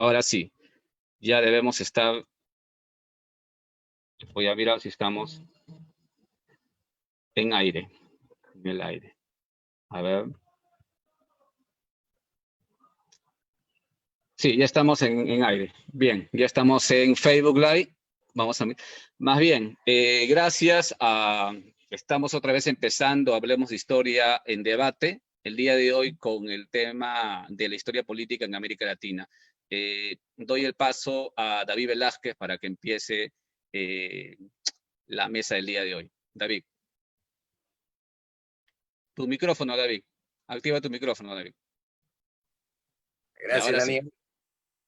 Ahora sí, ya debemos estar. Voy a mirar si estamos en aire, en el aire. A ver. Sí, ya estamos en aire. Bien, ya estamos en Facebook Live. Vamos a. Más bien, gracias a. Estamos otra vez empezando, hablemos de historia en debate, el día de hoy con el tema de la historia política en América Latina. Doy el paso a David Velázquez para que empiece eh, la mesa del día de hoy. David, tu micrófono, David. Activa tu micrófono, David. Y Gracias, ahora sí. Daniel.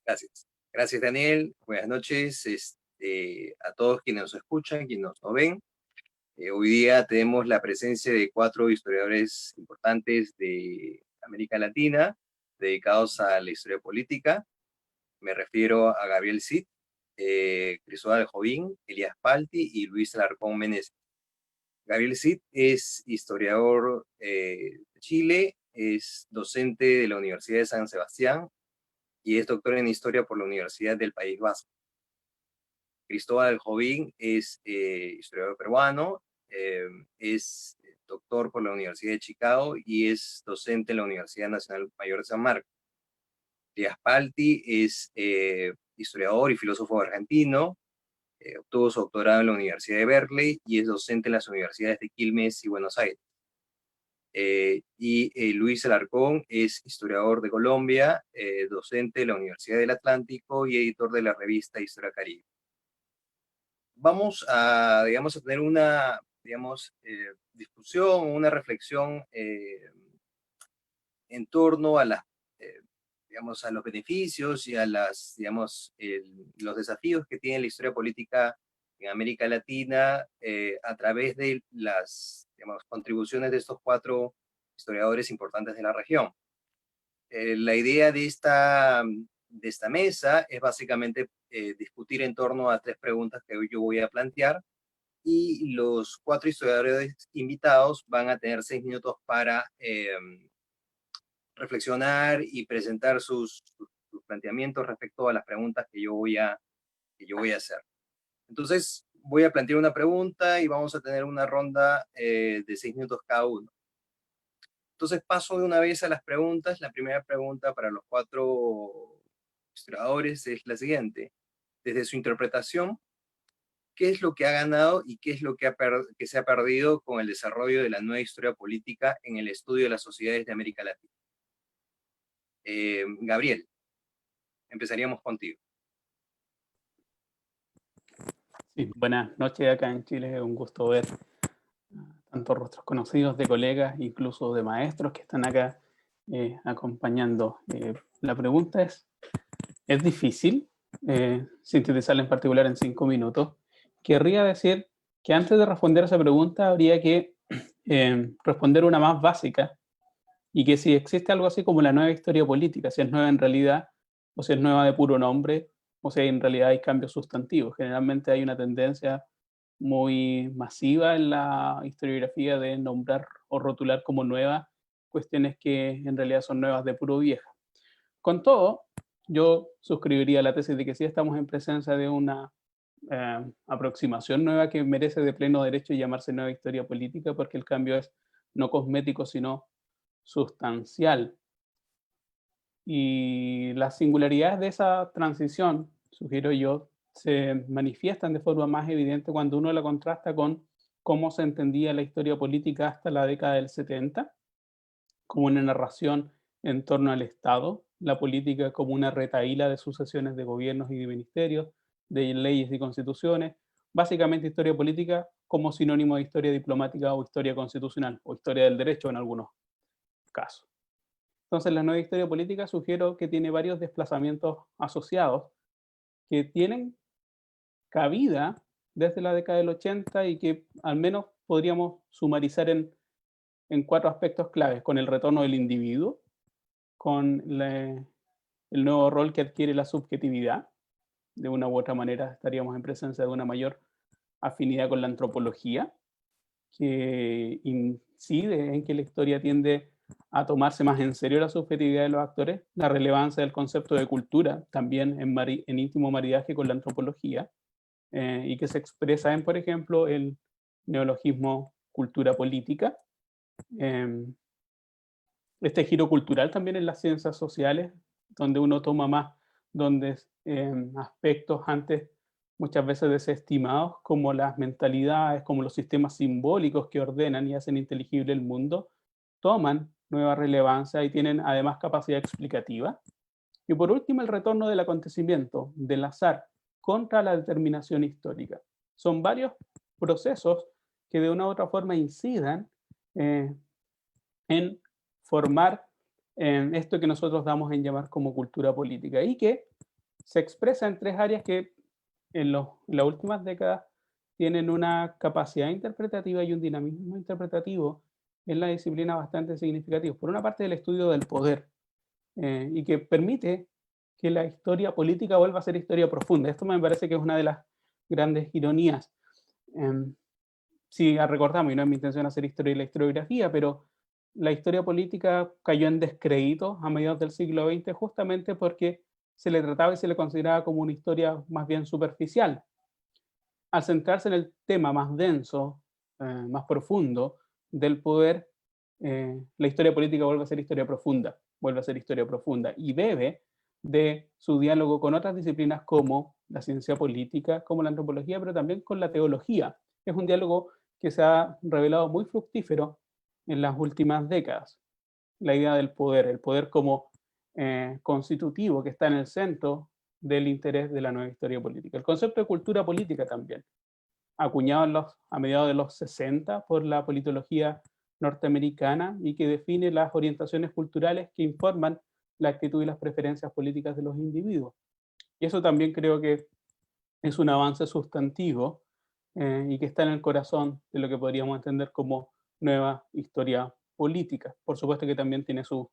Gracias. Gracias, Daniel. Buenas noches a todos quienes nos escuchan, quienes nos ven. Hoy día tenemos la presencia de 4 historiadores importantes de América Latina dedicados a la historia política. Me refiero a Gabriel Cid, Cristóbal Jovín, Elías Palti y Luis Alarcón Meneses. Gabriel Cid es historiador de Chile, es docente de la Universidad de San Sebastián y es doctor en Historia por la Universidad del País Vasco. Cristóbal Jovín es historiador peruano, es doctor por la Universidad de Chicago y es docente en la Universidad Nacional Mayor de San Marcos. Díaz Palti es historiador y filósofo argentino, obtuvo su doctorado en la Universidad de Berkeley y es docente en las universidades de Quilmes y Buenos Aires. Luis Alarcón es historiador de Colombia, docente de la Universidad del Atlántico y editor de la revista Historia Caribe. Vamos a, digamos, a tener una, digamos, discusión, una reflexión en torno a las, digamos, a los beneficios y a las, digamos, los desafíos que tiene la historia política en América Latina a través de las, digamos, contribuciones de estos 4 historiadores importantes de la región. La idea de esta mesa es básicamente discutir en torno a 3 preguntas que hoy yo voy a plantear, y los 4 historiadores invitados van a tener 6 minutos para reflexionar y presentar sus planteamientos respecto a las preguntas que yo voy a hacer. Entonces, voy a plantear una pregunta y vamos a tener una ronda de 6 minutos cada uno. Entonces paso de una vez a las preguntas. La primera pregunta para los 4 historiadores es la siguiente. Desde su interpretación, ¿qué es lo que ha ganado y qué es lo que, que se ha perdido con el desarrollo de la nueva historia política en el estudio de las sociedades de América Latina? Gabriel, empezaríamos contigo. Sí, buenas noches acá en Chile. Es un gusto ver tantos rostros conocidos de colegas, incluso de maestros que están acá acompañando. La pregunta es difícil sintetizarla en particular en 5 minutos. Querría decir que antes de responder a esa pregunta habría que responder una más básica, y que si existe algo así como la nueva historia política, si es nueva en realidad, o si es nueva de puro nombre, o si en realidad hay cambios sustantivos. Generalmente hay una tendencia muy masiva en la historiografía de nombrar o rotular como nuevas cuestiones que en realidad son nuevas de puro vieja. Con todo, yo suscribiría la tesis de que sí estamos en presencia de una aproximación nueva que merece de pleno derecho llamarse nueva historia política, porque el cambio es no cosmético, sino sustancial. Y las singularidades de esa transición, sugiero yo, se manifiestan de forma más evidente cuando uno la contrasta con cómo se entendía la historia política hasta la década del 70, como una narración en torno al Estado, la política como una retahíla de sucesiones de gobiernos y de ministerios, de leyes y constituciones, básicamente historia política como sinónimo de historia diplomática o historia constitucional, o historia del derecho en algunos casos. Entonces, la nueva historia política sugiero que tiene varios desplazamientos asociados que tienen cabida desde la década del 80 y que al menos podríamos sumarizar en 4 aspectos claves: con el retorno del individuo, con el nuevo rol que adquiere la subjetividad. De una u otra manera estaríamos en presencia de una mayor afinidad con la antropología, que incide en que la historia tiende a tomarse más en serio la subjetividad de los actores, la relevancia del concepto de cultura, también en íntimo maridaje con la antropología, y que se expresa en, por ejemplo, el neologismo cultura política. Este giro cultural también en las ciencias sociales, donde uno toma más, donde aspectos antes muchas veces desestimados, como las mentalidades, como los sistemas simbólicos que ordenan y hacen inteligible el mundo, toman nueva relevancia y tienen además capacidad explicativa. Y por último, el retorno del acontecimiento, del azar, contra la determinación histórica. Son varios procesos que de una u otra forma incidan en formar esto que nosotros damos en llamar como cultura política y que se expresa en tres áreas que en las últimas décadas tienen una capacidad interpretativa y un dinamismo interpretativo en la disciplina bastante significativos. Por una parte, el estudio del poder, y que permite que la historia política vuelva a ser historia profunda. Esto me parece que es una de las grandes ironías. Si recordamos, y no es mi intención hacer historia y la historiografía, pero la historia política cayó en descrédito a mediados del siglo XX justamente porque se le trataba y se le consideraba como una historia más bien superficial. Al centrarse en el tema más denso, más profundo del poder, la historia política vuelve a ser historia profunda y bebe de su diálogo con otras disciplinas como la ciencia política, como la antropología, pero también con la teología. Es un diálogo que se ha revelado muy fructífero en las últimas décadas. La idea del poder, el poder como constitutivo que está en el centro del interés de la nueva historia política. El concepto de cultura política también, acuñado a mediados de los 60 por la politología norteamericana y que define las orientaciones culturales que informan la actitud y las preferencias políticas de los individuos. Y eso también creo que es un avance sustantivo y que está en el corazón de lo que podríamos entender como nueva historia política. Por supuesto que también tiene sus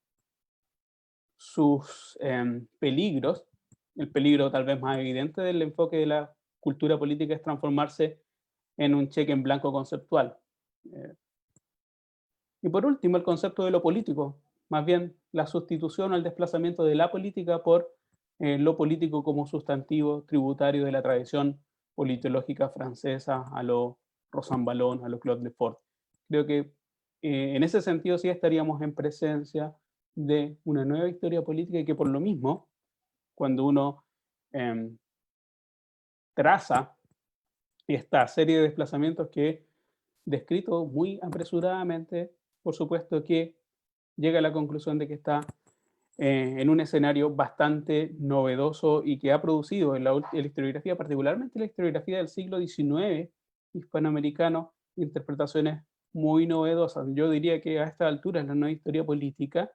peligros. El peligro tal vez más evidente del enfoque de la cultura política es transformarse en un cheque en blanco conceptual. Y por último, el concepto de lo político, más bien la sustitución o el desplazamiento de la política por lo político como sustantivo tributario de la tradición politológica francesa, a lo Rosanvallon, a lo Claude Lefort. Creo que en ese sentido sí estaríamos en presencia de una nueva historia política y que por lo mismo, cuando uno traza esta serie de desplazamientos que he descrito muy apresuradamente, por supuesto que llega a la conclusión de que está en un escenario bastante novedoso y que ha producido en la historiografía, particularmente la historiografía del siglo XIX hispanoamericano, interpretaciones muy novedosas. Yo diría que a esta altura la nueva historia política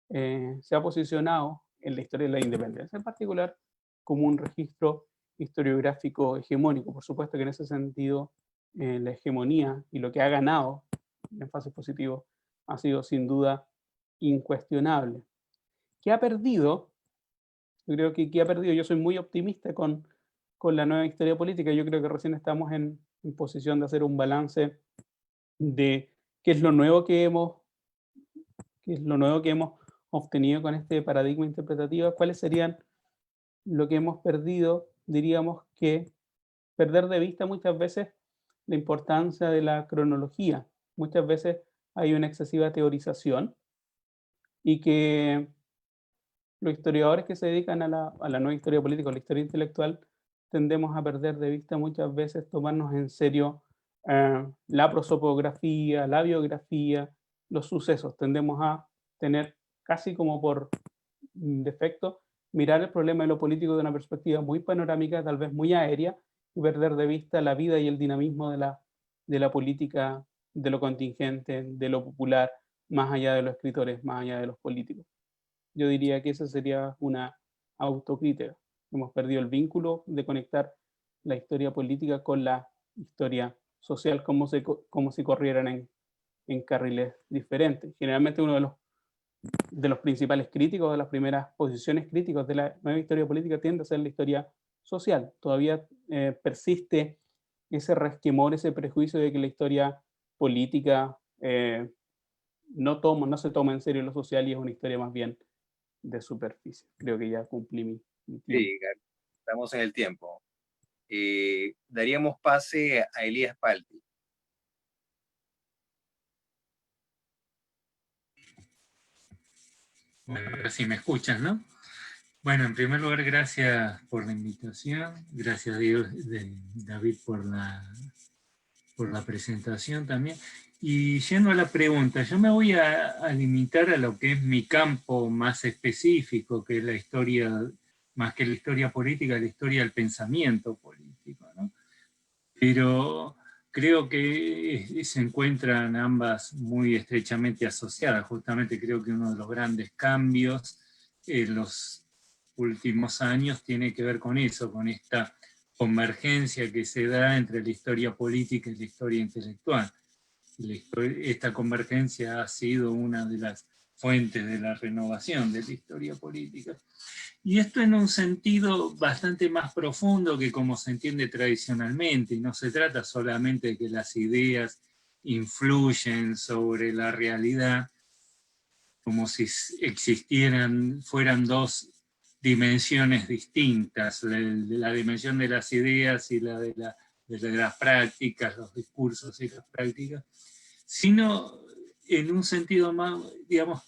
se ha posicionado en la historia de la independencia en particular como un registro historiográfico hegemónico. Por supuesto que en ese sentido la hegemonía y lo que ha ganado en fase positivo ha sido sin duda incuestionable. ¿Qué ha perdido? Yo creo que ha perdido. Yo soy muy optimista con la nueva historia política. Yo creo que recién estamos en posición de hacer un balance de qué es lo nuevo que hemos obtenido con este paradigma interpretativo, cuáles serían lo que hemos perdido. Diríamos que perder de vista muchas veces la importancia de la cronología. Muchas veces hay una excesiva teorización y que los historiadores que se dedican a la nueva historia política, a la historia intelectual, tendemos a perder de vista muchas veces tomarnos en serio la prosopografía, la biografía, los sucesos. Tendemos a tener casi como por defecto mirar el problema de lo político de una perspectiva muy panorámica, tal vez muy aérea, y perder de vista la vida y el dinamismo de la política, de lo contingente, de lo popular, más allá de los escritores, más allá de los políticos. Yo diría que esa sería una autocrítica. Hemos perdido el vínculo de conectar la historia política con la historia social, como si corrieran en carriles diferentes. Generalmente uno de los principales críticos, de las primeras posiciones críticas de la nueva historia política tiende a ser la historia social. Todavía persiste ese resquemor, ese prejuicio de que la historia política no se toma en serio lo social y es una historia más bien de superficie. Creo que ya cumplí mi tiempo. Sí, estamos en el tiempo. Daríamos pase a Elías Palti. Bueno, ahora sí me escuchas, ¿no? Bueno, en primer lugar, gracias por la invitación, gracias David por la presentación también. Y yendo a la pregunta, yo me voy a limitar a lo que es mi campo más específico, que es la historia, más que la historia política, la historia del pensamiento político, ¿no? Pero creo que se encuentran ambas muy estrechamente asociadas. Justamente creo que uno de los grandes cambios en los últimos años tiene que ver con eso, con esta convergencia que se da entre la historia política y la historia intelectual. Esta convergencia ha sido una de las fuentes de la renovación de la historia política. Y esto en un sentido bastante más profundo que como se entiende tradicionalmente, y no se trata solamente de que las ideas influyen sobre la realidad, como si fueran dos dimensiones distintas, la dimensión de las ideas y la de las prácticas, los discursos y las prácticas, sino en un sentido más, digamos,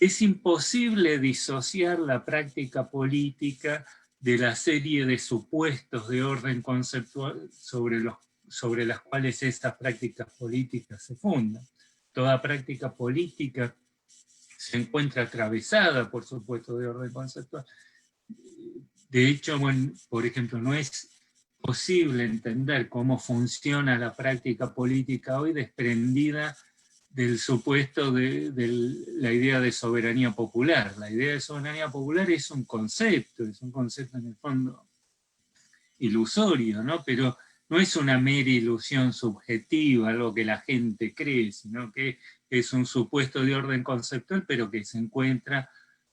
es imposible disociar la práctica política de la serie de supuestos de orden conceptual sobre las cuales estas prácticas políticas se fundan. Toda práctica política se encuentra atravesada por supuestos de orden conceptual. De hecho, bueno, por ejemplo, no es posible entender cómo funciona la práctica política hoy desprendida del supuesto de la idea de soberanía popular. La idea de soberanía popular es un concepto en el fondo ilusorio, ¿no? Pero no es una mera ilusión subjetiva, algo que la gente cree, sino que es un supuesto de orden conceptual, pero que se encuentra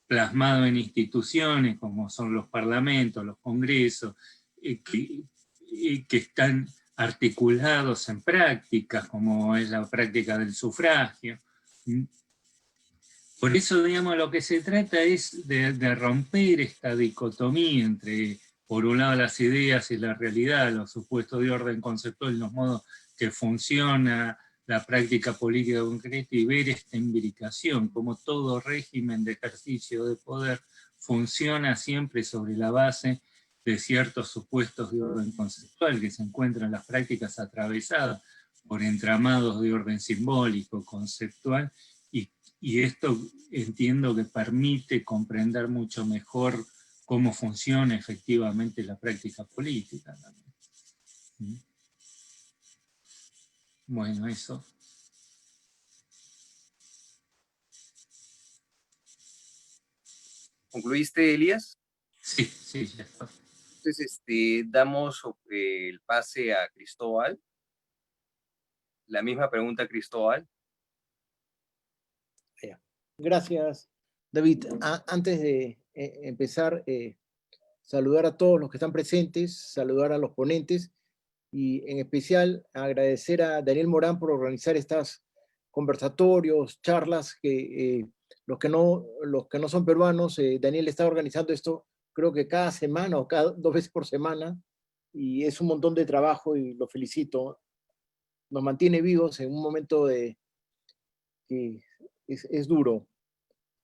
plasmado en instituciones como son los parlamentos, los congresos, que están articulados en prácticas, como es la práctica del sufragio. Por eso, digamos, lo que se trata es de romper esta dicotomía entre, por un lado, las ideas y la realidad, los supuestos de orden conceptual, los modos que funciona la práctica política concreta, y ver esta imbricación, como todo régimen de ejercicio de poder funciona siempre sobre la base de ciertos supuestos de orden conceptual que se encuentran en las prácticas atravesadas por entramados de orden simbólico, conceptual, y esto entiendo que permite comprender mucho mejor cómo funciona efectivamente la práctica política también. Bueno, eso. ¿Concluiste, Elías? Sí, sí, ya está. Entonces, damos el pase a Cristóbal. La misma pregunta a Cristóbal. Gracias, David. Antes de empezar, saludar a todos los que están presentes, saludar a los ponentes y en especial agradecer a Daniel Morán por organizar estos conversatorios, charlas, que los que no son peruanos, Daniel está organizando esto creo que cada semana o cada 2 veces por semana, y es un montón de trabajo y lo felicito. Nos mantiene vivos en un momento que es duro,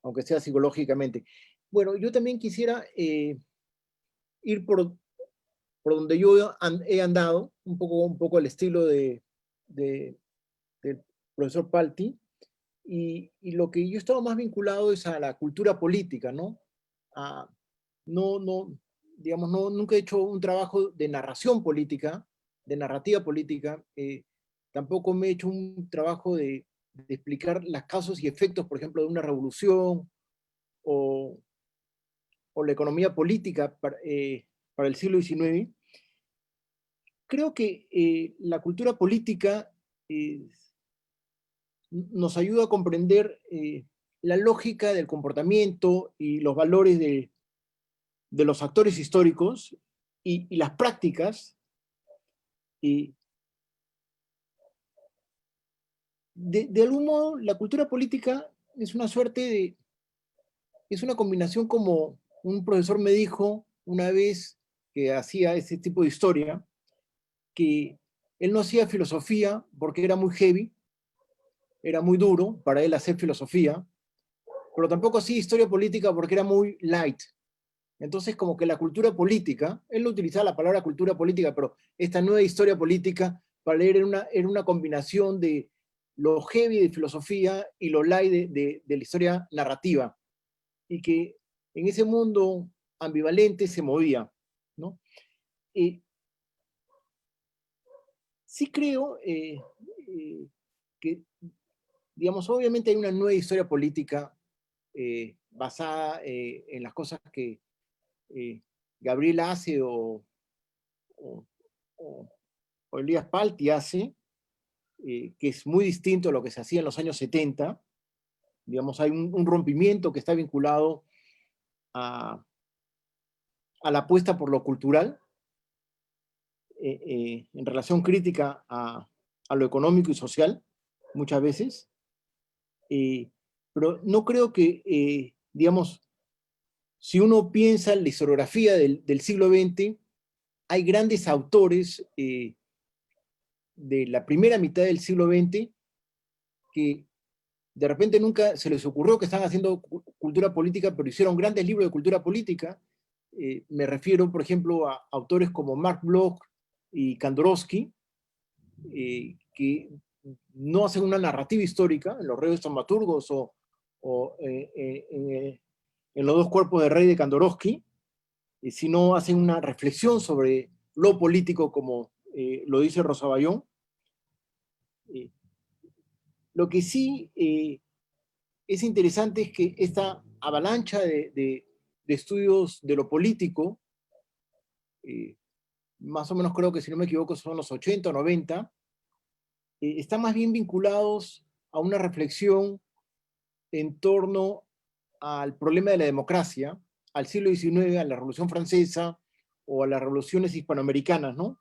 aunque sea psicológicamente. Bueno, yo también quisiera ir por donde yo he andado, un poco al estilo del profesor Palti, y lo que yo he estado más vinculado es a la cultura política, ¿no? Digamos, nunca he hecho un trabajo de narración política, de narrativa política, tampoco me he hecho un trabajo de explicar las causas y efectos, por ejemplo, de una revolución o la economía política para el siglo XIX. Creo que la cultura política nos ayuda a comprender la lógica del comportamiento y los valores de los actores históricos y las prácticas de algún modo, la cultura política es una suerte de, es una combinación, como un profesor me dijo una vez que hacía ese tipo de historia, que él no hacía filosofía porque era muy heavy, era muy duro para él hacer filosofía, pero tampoco hacía historia política porque era muy light. Entonces, como que la cultura política, él no utilizaba la palabra cultura política, pero esta nueva historia política para leer era una combinación de lo heavy de filosofía y lo light de la historia narrativa, y que en ese mundo ambivalente se movía, ¿no? Sí creo que, digamos, obviamente hay una nueva historia política basada en las cosas que Gabriel hace o, o Elías Palti hace, que es muy distinto a lo que se hacía en los años 70. Digamos, hay un rompimiento que está vinculado a la apuesta por lo cultural, en relación crítica a lo económico y social, muchas veces. Pero no creo que, digamos, si uno piensa en la historiografía del siglo XX, hay grandes autores de la primera mitad del siglo XX que de repente nunca se les ocurrió que estaban haciendo cultura política, pero hicieron grandes libros de cultura política. Me refiero, por ejemplo, a autores como Mark Bloch y Kantorowski, que no hacen una narrativa histórica, en Los Reyes Taumaturgos o en Los dos cuerpos de rey de Kantorowski, sino hacen una reflexión sobre lo político, como lo dice Rosa Bayón. Lo que sí es interesante es que esta avalancha de estudios de lo político, más o menos creo que, si no me equivoco, son los 80 o 90, están más bien vinculados a una reflexión en torno al problema de la democracia, al siglo XIX, a la Revolución Francesa o a las revoluciones hispanoamericanas, ¿no?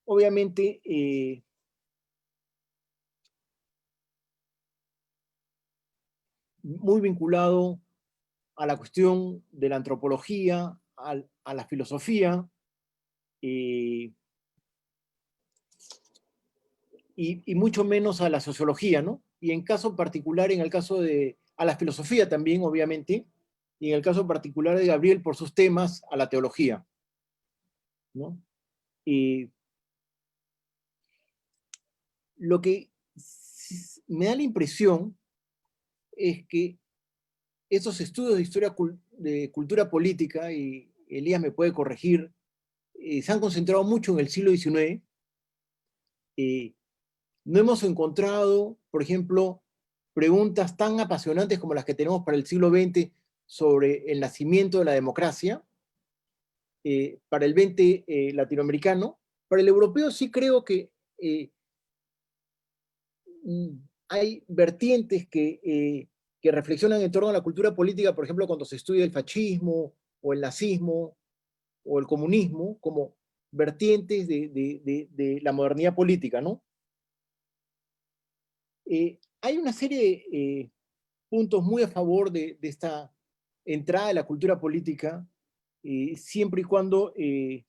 Obviamente, muy vinculado a la cuestión de la antropología, a la filosofía, y mucho menos a la sociología, ¿no? Y en caso particular, a la filosofía también, obviamente, y en el caso particular de Gabriel, por sus temas, a la teología, ¿no? Lo que me da la impresión es que esos estudios de historia de cultura política, y Elías me puede corregir, se han concentrado mucho en el siglo XIX. No hemos encontrado, por ejemplo, preguntas tan apasionantes como las que tenemos para el siglo XX sobre el nacimiento de la democracia, para el XX latinoamericano. Para el europeo sí creo que hay vertientes que reflexionan en torno a la cultura política, por ejemplo, cuando se estudia el fascismo o el nazismo o el comunismo, como vertientes de la modernidad política, ¿no? Hay una serie de puntos muy a favor de esta entrada de la cultura política, siempre y cuando se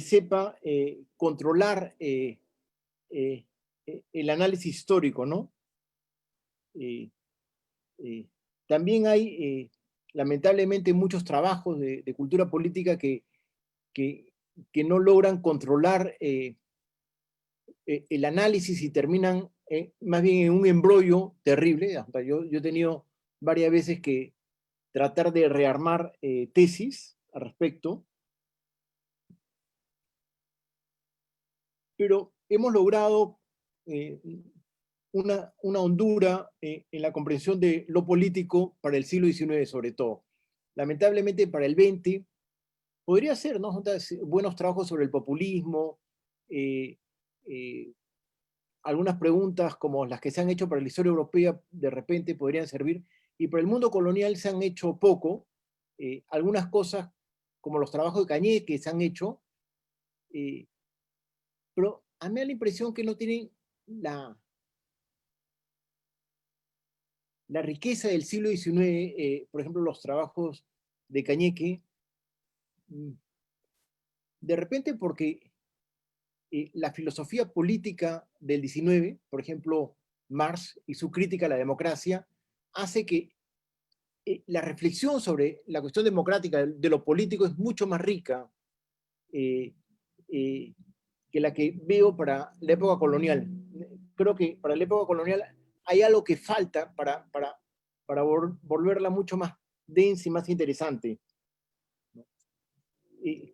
sepa controlar el análisis histórico, ¿no? También hay, lamentablemente, muchos trabajos de cultura política que no logran controlar el análisis y terminan más bien en un embrollo terrible. Yo he tenido varias veces que tratar de rearmar tesis al respecto, pero hemos logrado una hondura en la comprensión de lo político para el siglo XIX, sobre todo. Lamentablemente para el XX podría ser, ¿no? Buenos trabajos sobre el populismo, algunas preguntas como las que se han hecho para la historia europea de repente podrían servir, y para el mundo colonial se han hecho poco. Algunas cosas como los trabajos de Cañé que se han hecho, pero a mí me da la impresión que no tienen la riqueza del siglo XIX, por ejemplo, los trabajos de Cañeque, de repente porque la filosofía política del XIX, por ejemplo, Marx y su crítica a la democracia, hace que la reflexión sobre la cuestión democrática de lo político es mucho más rica que la que veo para la época colonial. Creo que para la época colonial hay algo que falta para volverla mucho más densa y más interesante.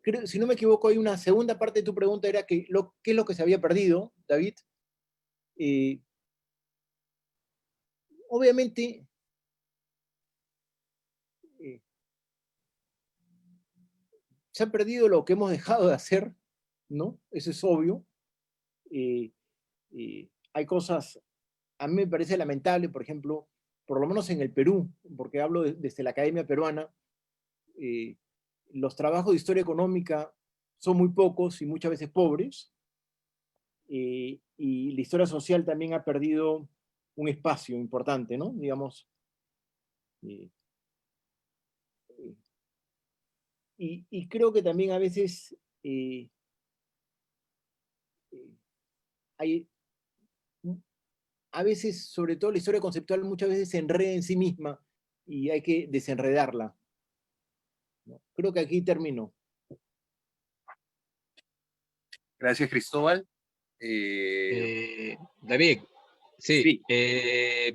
Creo, si no me equivoco, hay una segunda parte de tu pregunta, era que, ¿qué es lo que se había perdido, David? Obviamente, se ha perdido lo que hemos dejado de hacer, ¿no? Eso es obvio. Hay cosas, a mí me parece lamentable, por ejemplo, por lo menos en el Perú, porque hablo desde la Academia Peruana, los trabajos de historia económica son muy pocos y muchas veces pobres, y la historia social también ha perdido un espacio importante, ¿no? Digamos, y creo que también a veces sobre todo la historia conceptual, muchas veces se enreda en sí misma y hay que desenredarla, ¿no? Creo que aquí termino. Gracias, Cristóbal. David, sí, Sí,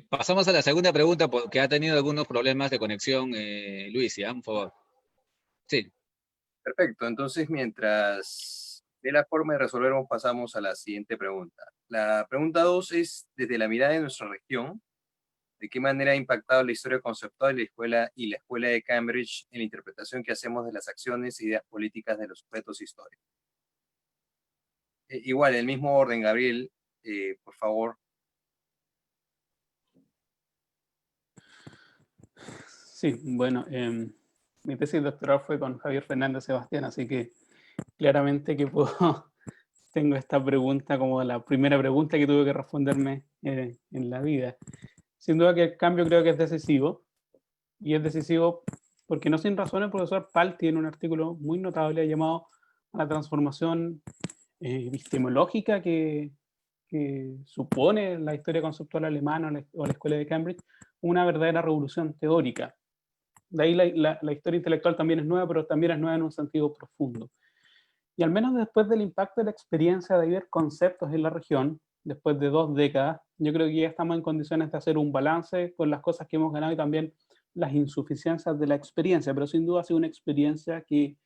pasamos a la segunda pregunta porque ha tenido algunos problemas de conexión, Luis, ¿ya? Por favor. Sí. perfecto. Entonces, mientras de la forma de resolver, pasamos a la siguiente pregunta. La pregunta 2 es, desde la mirada de nuestra región, ¿de qué manera ha impactado la historia conceptual y la escuela de Cambridge en la interpretación que hacemos de las acciones e ideas políticas de los sujetos históricos? Igual, en el mismo orden, Gabriel, por favor. Sí, bueno, mi tesis doctoral fue con Javier Fernández Sebastián, así que claramente que tengo esta pregunta como la primera pregunta que tuve que responderme en la vida. Sin duda que el cambio creo que es decisivo, y es decisivo porque no sin razón el profesor Pal tiene un artículo muy notable llamado La transformación epistemológica que supone la historia conceptual alemana o la escuela de Cambridge, una verdadera revolución teórica. De ahí la historia intelectual también es nueva, pero también es nueva en un sentido profundo. Y al menos después del impacto de la experiencia de ver conceptos en la región, después de 2 décadas, yo creo que ya estamos en condiciones de hacer un balance con las cosas que hemos ganado y también las insuficiencias de la experiencia, pero sin duda ha sido una experiencia que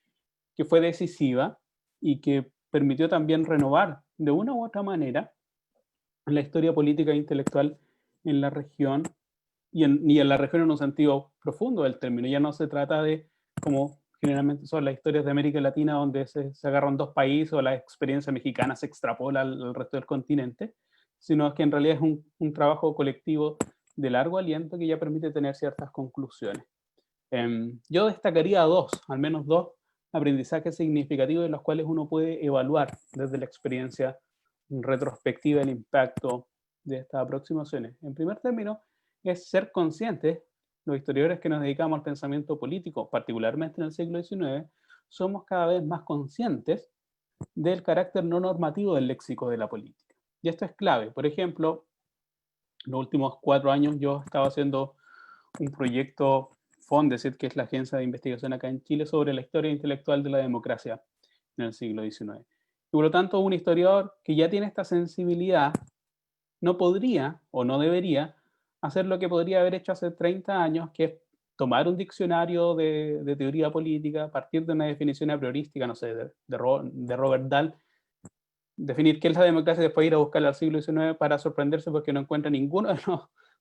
fue decisiva y que permitió también renovar de una u otra manera la historia política e intelectual en la región, y en la región en un sentido profundo del término. Ya no se trata de, como generalmente son las historias de América Latina, donde se agarran 2 países o la experiencia mexicana se extrapola al resto del continente, sino que en realidad es un trabajo colectivo de largo aliento que ya permite tener ciertas conclusiones. Yo destacaría al menos dos aprendizajes significativos de los cuales uno puede evaluar desde la experiencia retrospectiva el impacto de estas aproximaciones. En primer término, es ser conscientes, los historiadores que nos dedicamos al pensamiento político, particularmente en el siglo XIX, somos cada vez más conscientes del carácter no normativo del léxico de la política. Y esto es clave. Por ejemplo, en los últimos 4 años yo estaba haciendo un proyecto Fondesit, que es la agencia de investigación acá en Chile, sobre la historia intelectual de la democracia en el siglo XIX. Y por lo tanto, un historiador que ya tiene esta sensibilidad no podría o no debería hacer lo que podría haber hecho hace 30 años, que es tomar un diccionario de teoría política, a partir de una definición a priorística, no sé, de Robert Dahl, definir qué es la democracia y después ir a buscarla al siglo XIX para sorprenderse porque no encuentra ninguno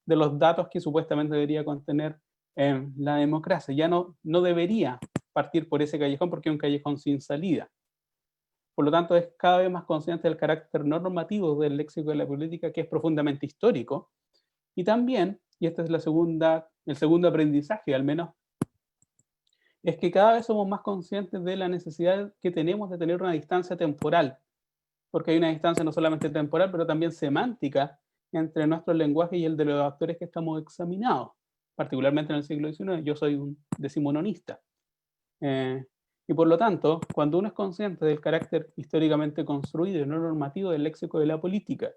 de los datos que supuestamente debería contener la democracia. Ya no debería partir por ese callejón porque es un callejón sin salida. Por lo tanto, es cada vez más consciente del carácter no normativo del léxico de la política, que es profundamente histórico. Y también, y este es el segundo aprendizaje al menos, es que cada vez somos más conscientes de la necesidad que tenemos de tener una distancia temporal porque hay una distancia no solamente temporal, pero también semántica entre nuestro lenguaje y el de los actores que estamos examinados, particularmente en el siglo XIX. Yo soy un decimononista. Y por lo tanto, cuando uno es consciente del carácter históricamente construido y no normativo del léxico de la política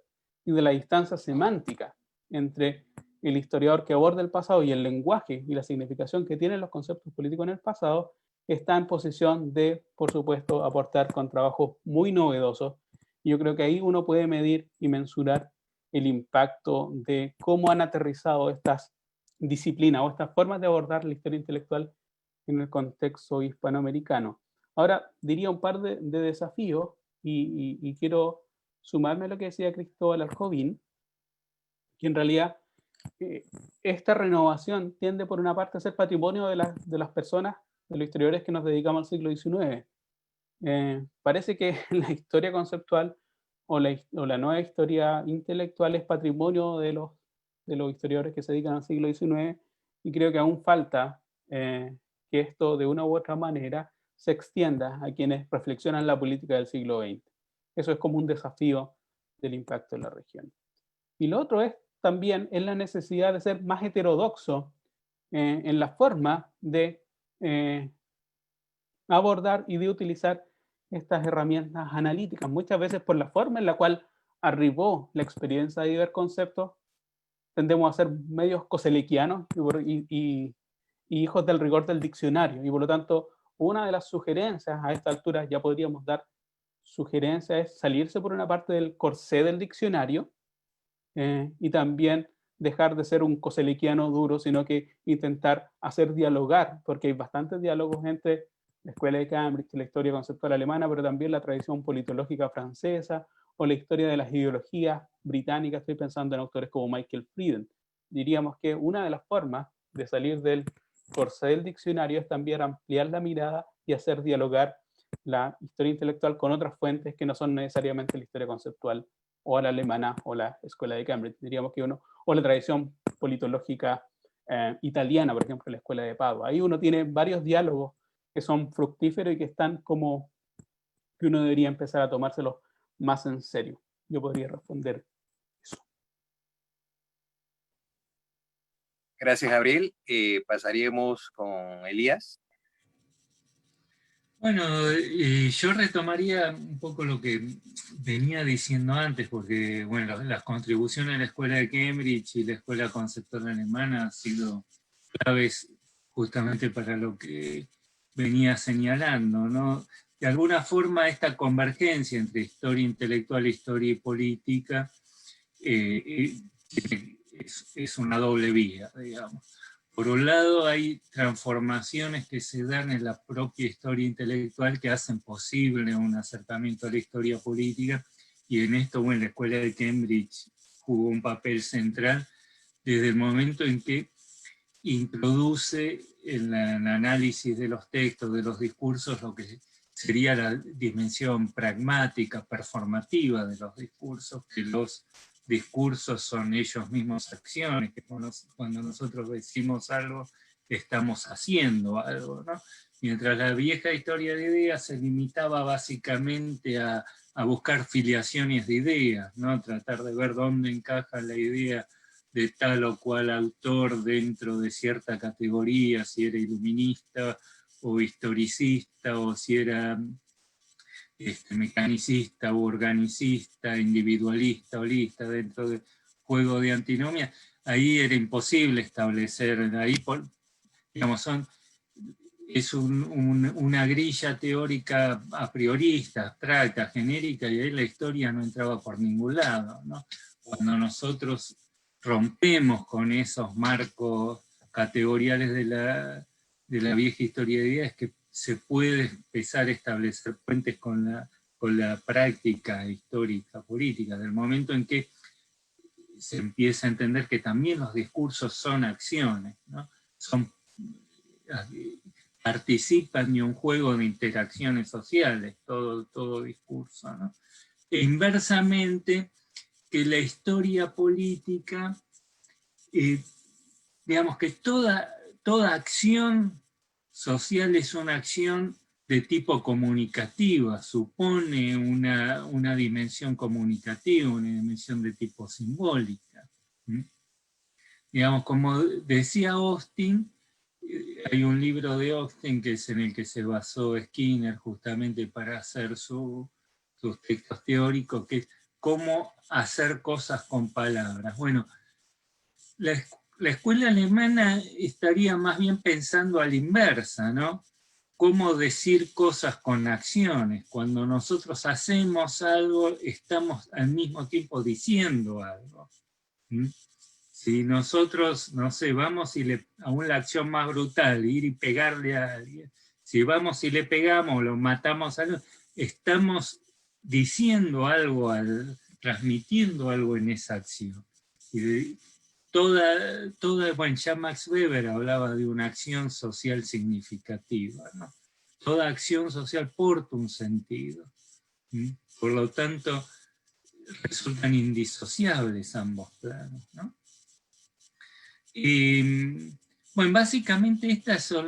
y de la distancia semántica entre el historiador que aborda el pasado y el lenguaje y la significación que tienen los conceptos políticos en el pasado, está en posición de, por supuesto, aportar con trabajos muy novedosos. Y yo creo que ahí uno puede medir y mensurar el impacto de cómo han aterrizado estas disciplinas o estas formas de abordar la historia intelectual en el contexto hispanoamericano. Ahora, diría un par de desafíos y quiero sumarme a lo que decía Cristóbal Arcovín, que en realidad esta renovación tiende por una parte a ser patrimonio de las personas, de los historiadores que nos dedicamos al siglo XIX. Parece que la historia conceptual o la nueva historia intelectual es patrimonio de los historiadores que se dedican al siglo XIX, y creo que aún falta que esto de una u otra manera se extienda a quienes reflexionan la política del siglo XX. Eso es como un desafío del impacto en la región. Y lo otro es también la necesidad de ser más heterodoxo en la forma de abordar y de utilizar estas herramientas analíticas. Muchas veces por la forma en la cual arribó la experiencia de ver conceptos, tendemos a ser medios coselequianos y hijos del rigor del diccionario. Y por lo tanto, una de las sugerencias a esta altura, ya podríamos dar sugerencias, es salirse por una parte del corsé del diccionario y también dejar de ser un coselequiano duro, sino que intentar hacer dialogar, porque hay bastantes diálogos entre la Escuela de Cambridge, la historia conceptual alemana, pero también la tradición politológica francesa o la historia de las ideologías británicas. Estoy pensando en autores como Michael Frieden. Diríamos que una de las formas de salir del corsé del diccionario es también ampliar la mirada y hacer dialogar la historia intelectual con otras fuentes que no son necesariamente la historia conceptual o la alemana o la Escuela de Cambridge. Diríamos que o la tradición politológica italiana, por ejemplo, la Escuela de Padua. Ahí uno tiene varios diálogos que son fructíferos y que están como que uno debería empezar a tomárselos más en serio. Yo podría responder eso. Gracias, Gabriel. Pasaríamos con Elías. Bueno, yo retomaría un poco lo que venía diciendo antes, porque bueno, las contribuciones de la Escuela de Cambridge y la Escuela Conceptual Alemana han sido claves justamente para lo que venía señalando, ¿no? De alguna forma esta convergencia entre historia intelectual, historia y política es una doble vía, digamos. Por un lado hay transformaciones que se dan en la propia historia intelectual que hacen posible un acercamiento a la historia política, y en esto, bueno, la Escuela de Cambridge jugó un papel central desde el momento en que introduce en el análisis de los textos, de los discursos, lo que sería la dimensión pragmática, performativa de los discursos, que los discursos son ellos mismos acciones, que cuando nosotros decimos algo, estamos haciendo algo, ¿no? Mientras la vieja historia de ideas se limitaba básicamente a buscar filiaciones de ideas, ¿no? Tratar de ver dónde encaja la idea de tal o cual autor dentro de cierta categoría, si era iluminista o historicista, o si era mecanicista o organicista, individualista, holista, dentro del juego de antinomia. Ahí era imposible establecer, ahí digamos, es una grilla teórica a priorista, abstracta, genérica, y ahí la historia no entraba por ningún lado, ¿no? Cuando nosotros rompemos con esos marcos categoriales de la vieja historia de ideas, es que se puede empezar a establecer puentes con la práctica histórica política, del momento en que se empieza a entender que también los discursos son acciones, ¿no? Participan de un juego de interacciones sociales, todo discurso, ¿no? E inversamente, que la historia política, digamos que toda acción social es una acción de tipo comunicativa, supone una dimensión comunicativa, una dimensión de tipo simbólica. Digamos, como decía Austin, hay un libro de Austin que es en el que se basó Skinner justamente para hacer sus textos teóricos, que es cómo hacer cosas con palabras. Bueno, la escuela alemana estaría más bien pensando a la inversa, ¿no? Cómo decir cosas con acciones. Cuando nosotros hacemos algo, estamos al mismo tiempo diciendo algo. Si nosotros, no sé, vamos y aún la acción más brutal, ir y pegarle a alguien, si vamos y le pegamos, lo matamos a alguien, estamos diciendo algo, transmitiendo algo en esa acción. Y bueno, ya Max Weber hablaba de una acción social significativa, ¿no? Toda acción social porta un sentido. Por lo tanto, resultan indisociables ambos planos, ¿no? Bueno, básicamente estas son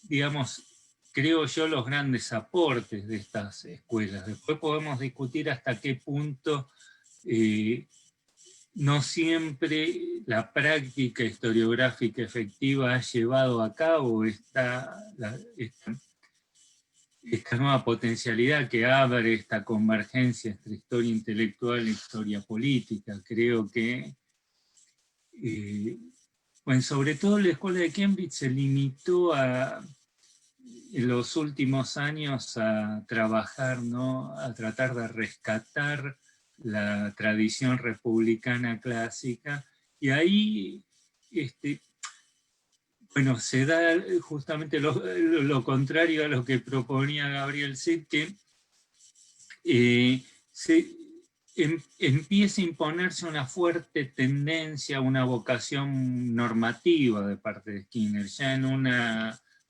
digamos, creo yo, los grandes aportes de estas escuelas. Después podemos discutir hasta qué punto no siempre la práctica historiográfica efectiva ha llevado a cabo esta nueva potencialidad que abre esta convergencia entre historia intelectual e historia política. Creo que bueno, sobre todo la escuela de Cambridge se limitó en los últimos años a trabajar, ¿no? A tratar de rescatar la tradición republicana clásica, y ahí bueno, se da justamente lo contrario a lo que proponía Gabriel Zed, que empieza a imponerse una fuerte tendencia, una vocación normativa de parte de Skinner. Ya en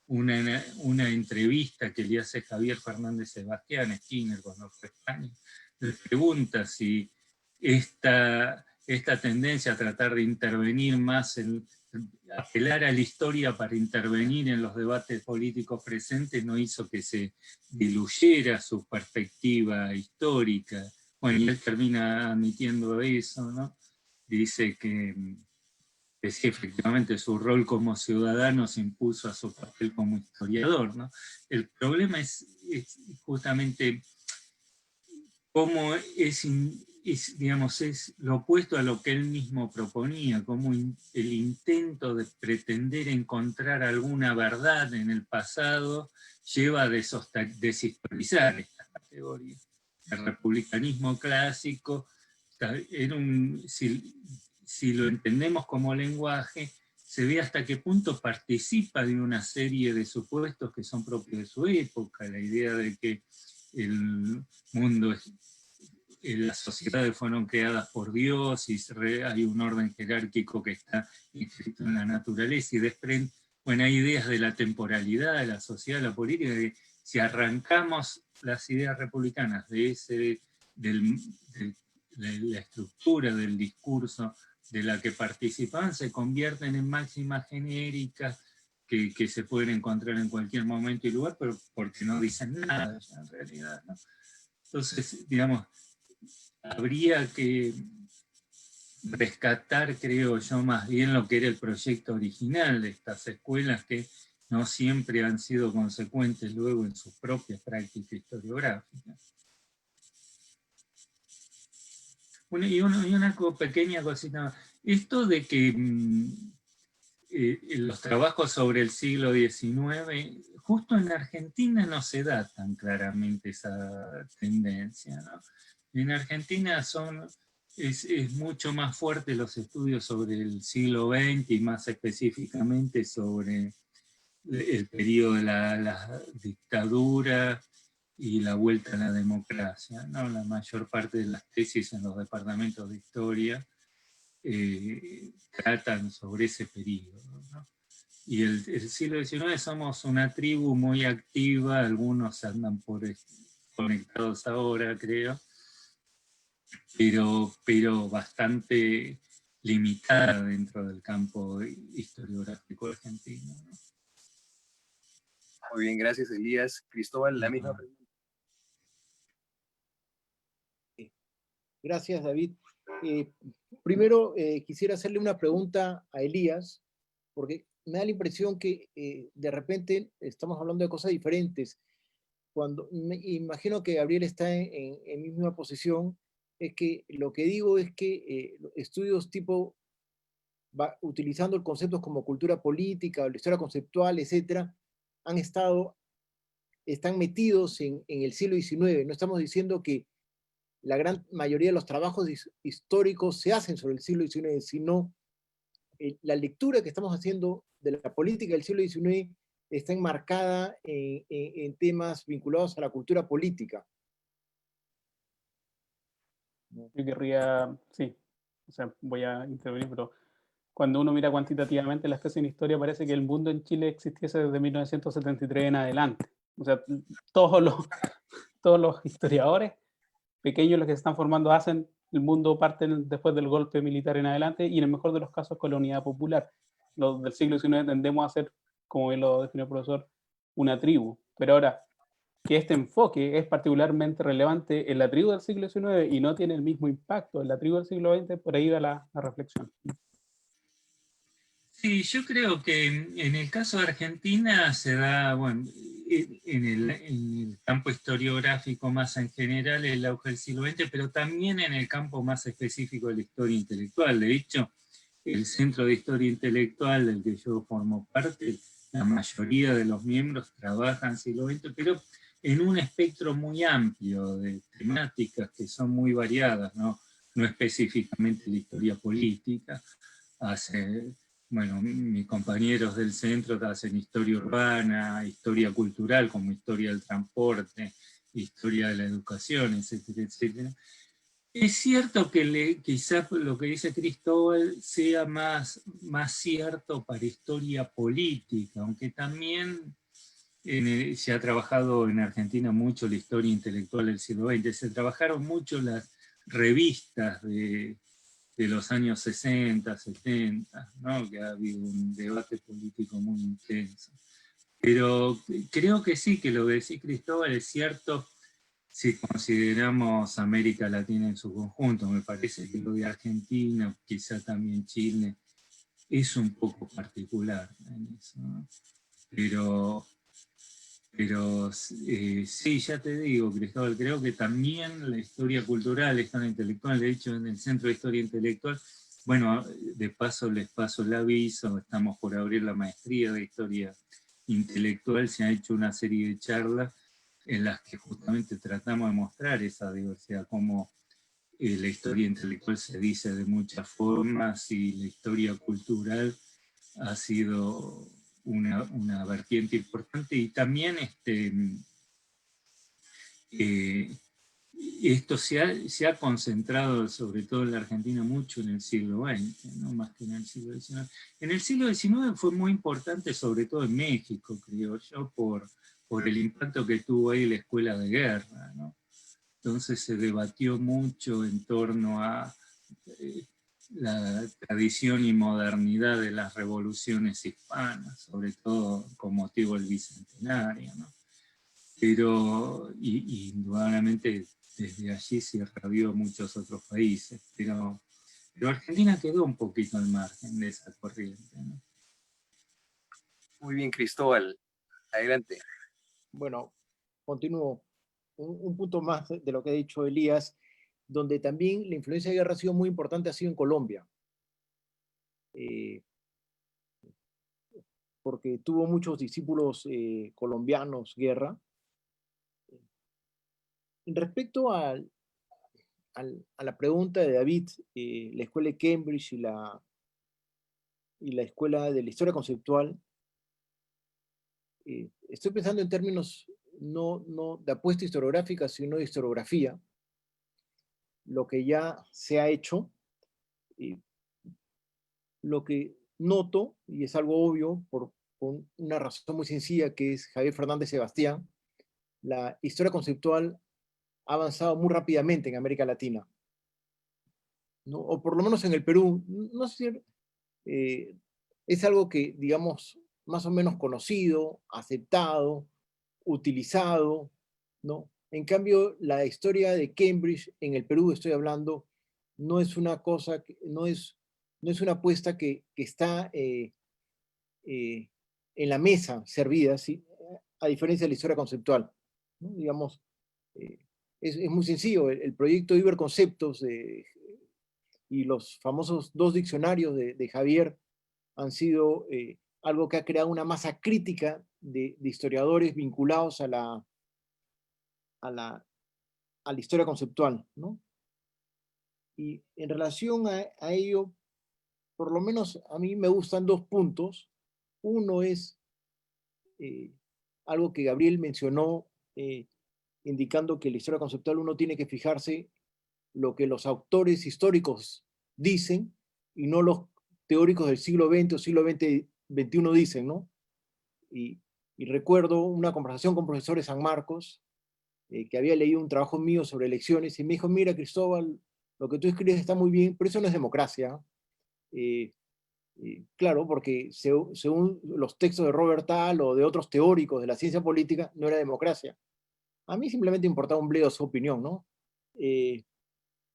una entrevista que le hace Javier Fernández Sebastián a Skinner cuando fue a España, le pregunta si esta tendencia a tratar de intervenir más, apelar a la historia para intervenir en los debates políticos presentes, no hizo que se diluyera su perspectiva histórica. Bueno, y él termina admitiendo eso, ¿no? Dice que sí, efectivamente su rol como ciudadano se impuso a su papel como historiador, ¿no? El problema es justamente cómo digamos, es lo opuesto a lo que él mismo proponía, como el intento de pretender encontrar alguna verdad en el pasado lleva a deshistorizar esta categoría. El republicanismo clásico, si lo entendemos como lenguaje, se ve hasta qué punto participa de una serie de supuestos que son propios de su época, la idea de que el mundo las sociedades fueron creadas por Dios y hay un orden jerárquico que está inscrito en la naturaleza, y desprende buenas ideas de la temporalidad de la sociedad, de la política, de si arrancamos las ideas republicanas de la estructura del discurso de la que participan, se convierten en máximas genéricas que se pueden encontrar en cualquier momento y lugar, pero porque no dicen nada en realidad, ¿no? Entonces, digamos, habría que rescatar, creo yo, más bien lo que era el proyecto original de estas escuelas, que no siempre han sido consecuentes luego en sus propias prácticas historiográficas. Y una pequeña cosita, esto de que los trabajos sobre el siglo XIX, justo en Argentina no se da tan claramente esa tendencia, ¿no? En Argentina es mucho más fuerte los estudios sobre el siglo XX y más específicamente sobre el periodo de la dictadura y la vuelta a la democracia, ¿no? La mayor parte de las tesis en los departamentos de historia tratan sobre ese periodo, ¿no? Y el siglo XIX somos una tribu muy activa, algunos andan conectados ahora, creo, pero bastante limitada dentro del campo historiográfico argentino, ¿no? Muy bien, gracias Elías. Cristóbal, la misma pregunta. Gracias, David. Primero, quisiera hacerle una pregunta a Elías, porque me da la impresión que de repente estamos hablando de cosas diferentes. Cuando imagino que Gabriel está en misma posición, es que lo que digo es que estudios tipo, utilizando conceptos como cultura política, o la historia conceptual, etcétera, están metidos en el siglo XIX. No estamos diciendo que la gran mayoría de los trabajos históricos se hacen sobre el siglo XIX, sino la lectura que estamos haciendo de la política del siglo XIX está enmarcada en temas vinculados a la cultura política. Yo querría, sí, o sea, voy a intervenir, pero cuando uno mira cuantitativamente las tesis en historia, parece que el mundo en Chile existiese desde 1973 en adelante. O sea, todos los historiadores pequeños, los que se están formando, hacen el mundo parte después del golpe militar en adelante, y en el mejor de los casos con la unidad popular. Los del siglo XIX tendemos a ser, como bien lo definió el profesor, una tribu. Pero ahora, que este enfoque es particularmente relevante en la tribu del siglo XIX y no tiene el mismo impacto en la tribu del siglo XX, por ahí va la reflexión. Sí, yo creo que en el caso de Argentina se da, bueno, en el campo historiográfico más en general el auge del siglo XX, pero también en el campo más específico de la historia intelectual. De hecho, el Centro de Historia Intelectual del que yo formo parte, la mayoría de los miembros trabajan siglo XX, pero en un espectro muy amplio de temáticas que son muy variadas, no específicamente la historia política. Bueno, mis compañeros del centro hacen historia urbana, historia cultural como historia del transporte, historia de la educación, etcétera, etcétera. Es cierto que quizás lo que dice Cristóbal sea más cierto para historia política, aunque también se ha trabajado en Argentina mucho la historia intelectual del siglo XX, se trabajaron mucho las revistas de los años 60, 70, ¿no? Que ha habido un debate político muy intenso. Pero creo que sí, que lo que decía Cristóbal es cierto si consideramos América Latina en su conjunto. Me parece que lo de Argentina, quizá también Chile, es un poco particular en eso, ¿no? Pero sí, ya te digo, Cristóbal, creo que también la historia cultural, la historia intelectual, de hecho en el Centro de Historia Intelectual, bueno, de paso les paso el aviso, estamos por abrir la maestría de Historia Intelectual, se ha hecho una serie de charlas en las que justamente tratamos de mostrar esa diversidad, cómo la historia intelectual se dice de muchas formas y la historia cultural ha sido una vertiente importante, y también esto se ha concentrado, sobre todo en la Argentina, mucho en el siglo XX, ¿no? Más que en el siglo XIX. En el siglo XIX fue muy importante, sobre todo en México, creo yo, por el impacto que tuvo ahí la escuela de guerra, ¿no? Entonces se debatió mucho en torno a la tradición y modernidad de las revoluciones hispanas, sobre todo con motivo del bicentenario, ¿no? Pero indudablemente desde allí se irradió muchos otros países, pero Argentina quedó un poquito al margen de esa corriente, ¿no? Muy bien, Cristóbal. Adelante. Bueno, continúo. Un punto más de lo que ha dicho Elías, donde también la influencia de guerra ha sido muy importante, ha sido en Colombia. Porque tuvo muchos discípulos colombianos, Guerra. Respecto a la pregunta de David, la escuela de Cambridge y la escuela de la historia conceptual, estoy pensando en términos no de apuesta historiográfica, sino de historiografía, lo que ya se ha hecho, lo que noto, y es algo obvio por una razón muy sencilla, que es Javier Fernández Sebastián, la historia conceptual ha avanzado muy rápidamente en América Latina, ¿no? O por lo menos en el Perú. No sé si es algo que, digamos, más o menos conocido, aceptado, utilizado, ¿no? En cambio, la historia de Cambridge, en el Perú estoy hablando, no es una cosa, no es una apuesta que está en la mesa servida, ¿sí? A diferencia de la historia conceptual, ¿no? Digamos, es muy sencillo, el proyecto Iberconceptos y los famosos 2 diccionarios de Javier han sido algo que ha creado una masa crítica de historiadores vinculados a la historia conceptual, ¿no? Y en relación a ello, por lo menos a mí me gustan 2 puntos. Uno es algo que Gabriel mencionó, indicando que la historia conceptual uno tiene que fijarse lo que los autores históricos dicen y no los teóricos del siglo XX o siglo XXI dicen, ¿no? Y recuerdo una conversación con profesor de San Marcos, que había leído un trabajo mío sobre elecciones y me dijo, mira Cristóbal, lo que tú escribes está muy bien, pero eso no es democracia. Claro, porque según los textos de Robert Dahl o de otros teóricos de la ciencia política, no era democracia. A mí simplemente importaba un bledo su opinión, ¿no?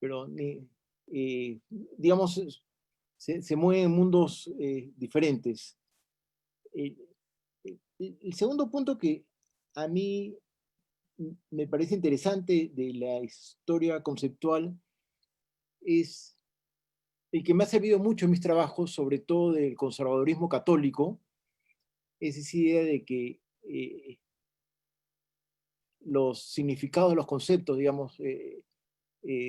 Pero, digamos, se mueven en mundos diferentes. El segundo punto que a mí me parece interesante de la historia conceptual es el que me ha servido mucho en mis trabajos, sobre todo del conservadurismo católico, es esa idea de que los significados de los conceptos, digamos,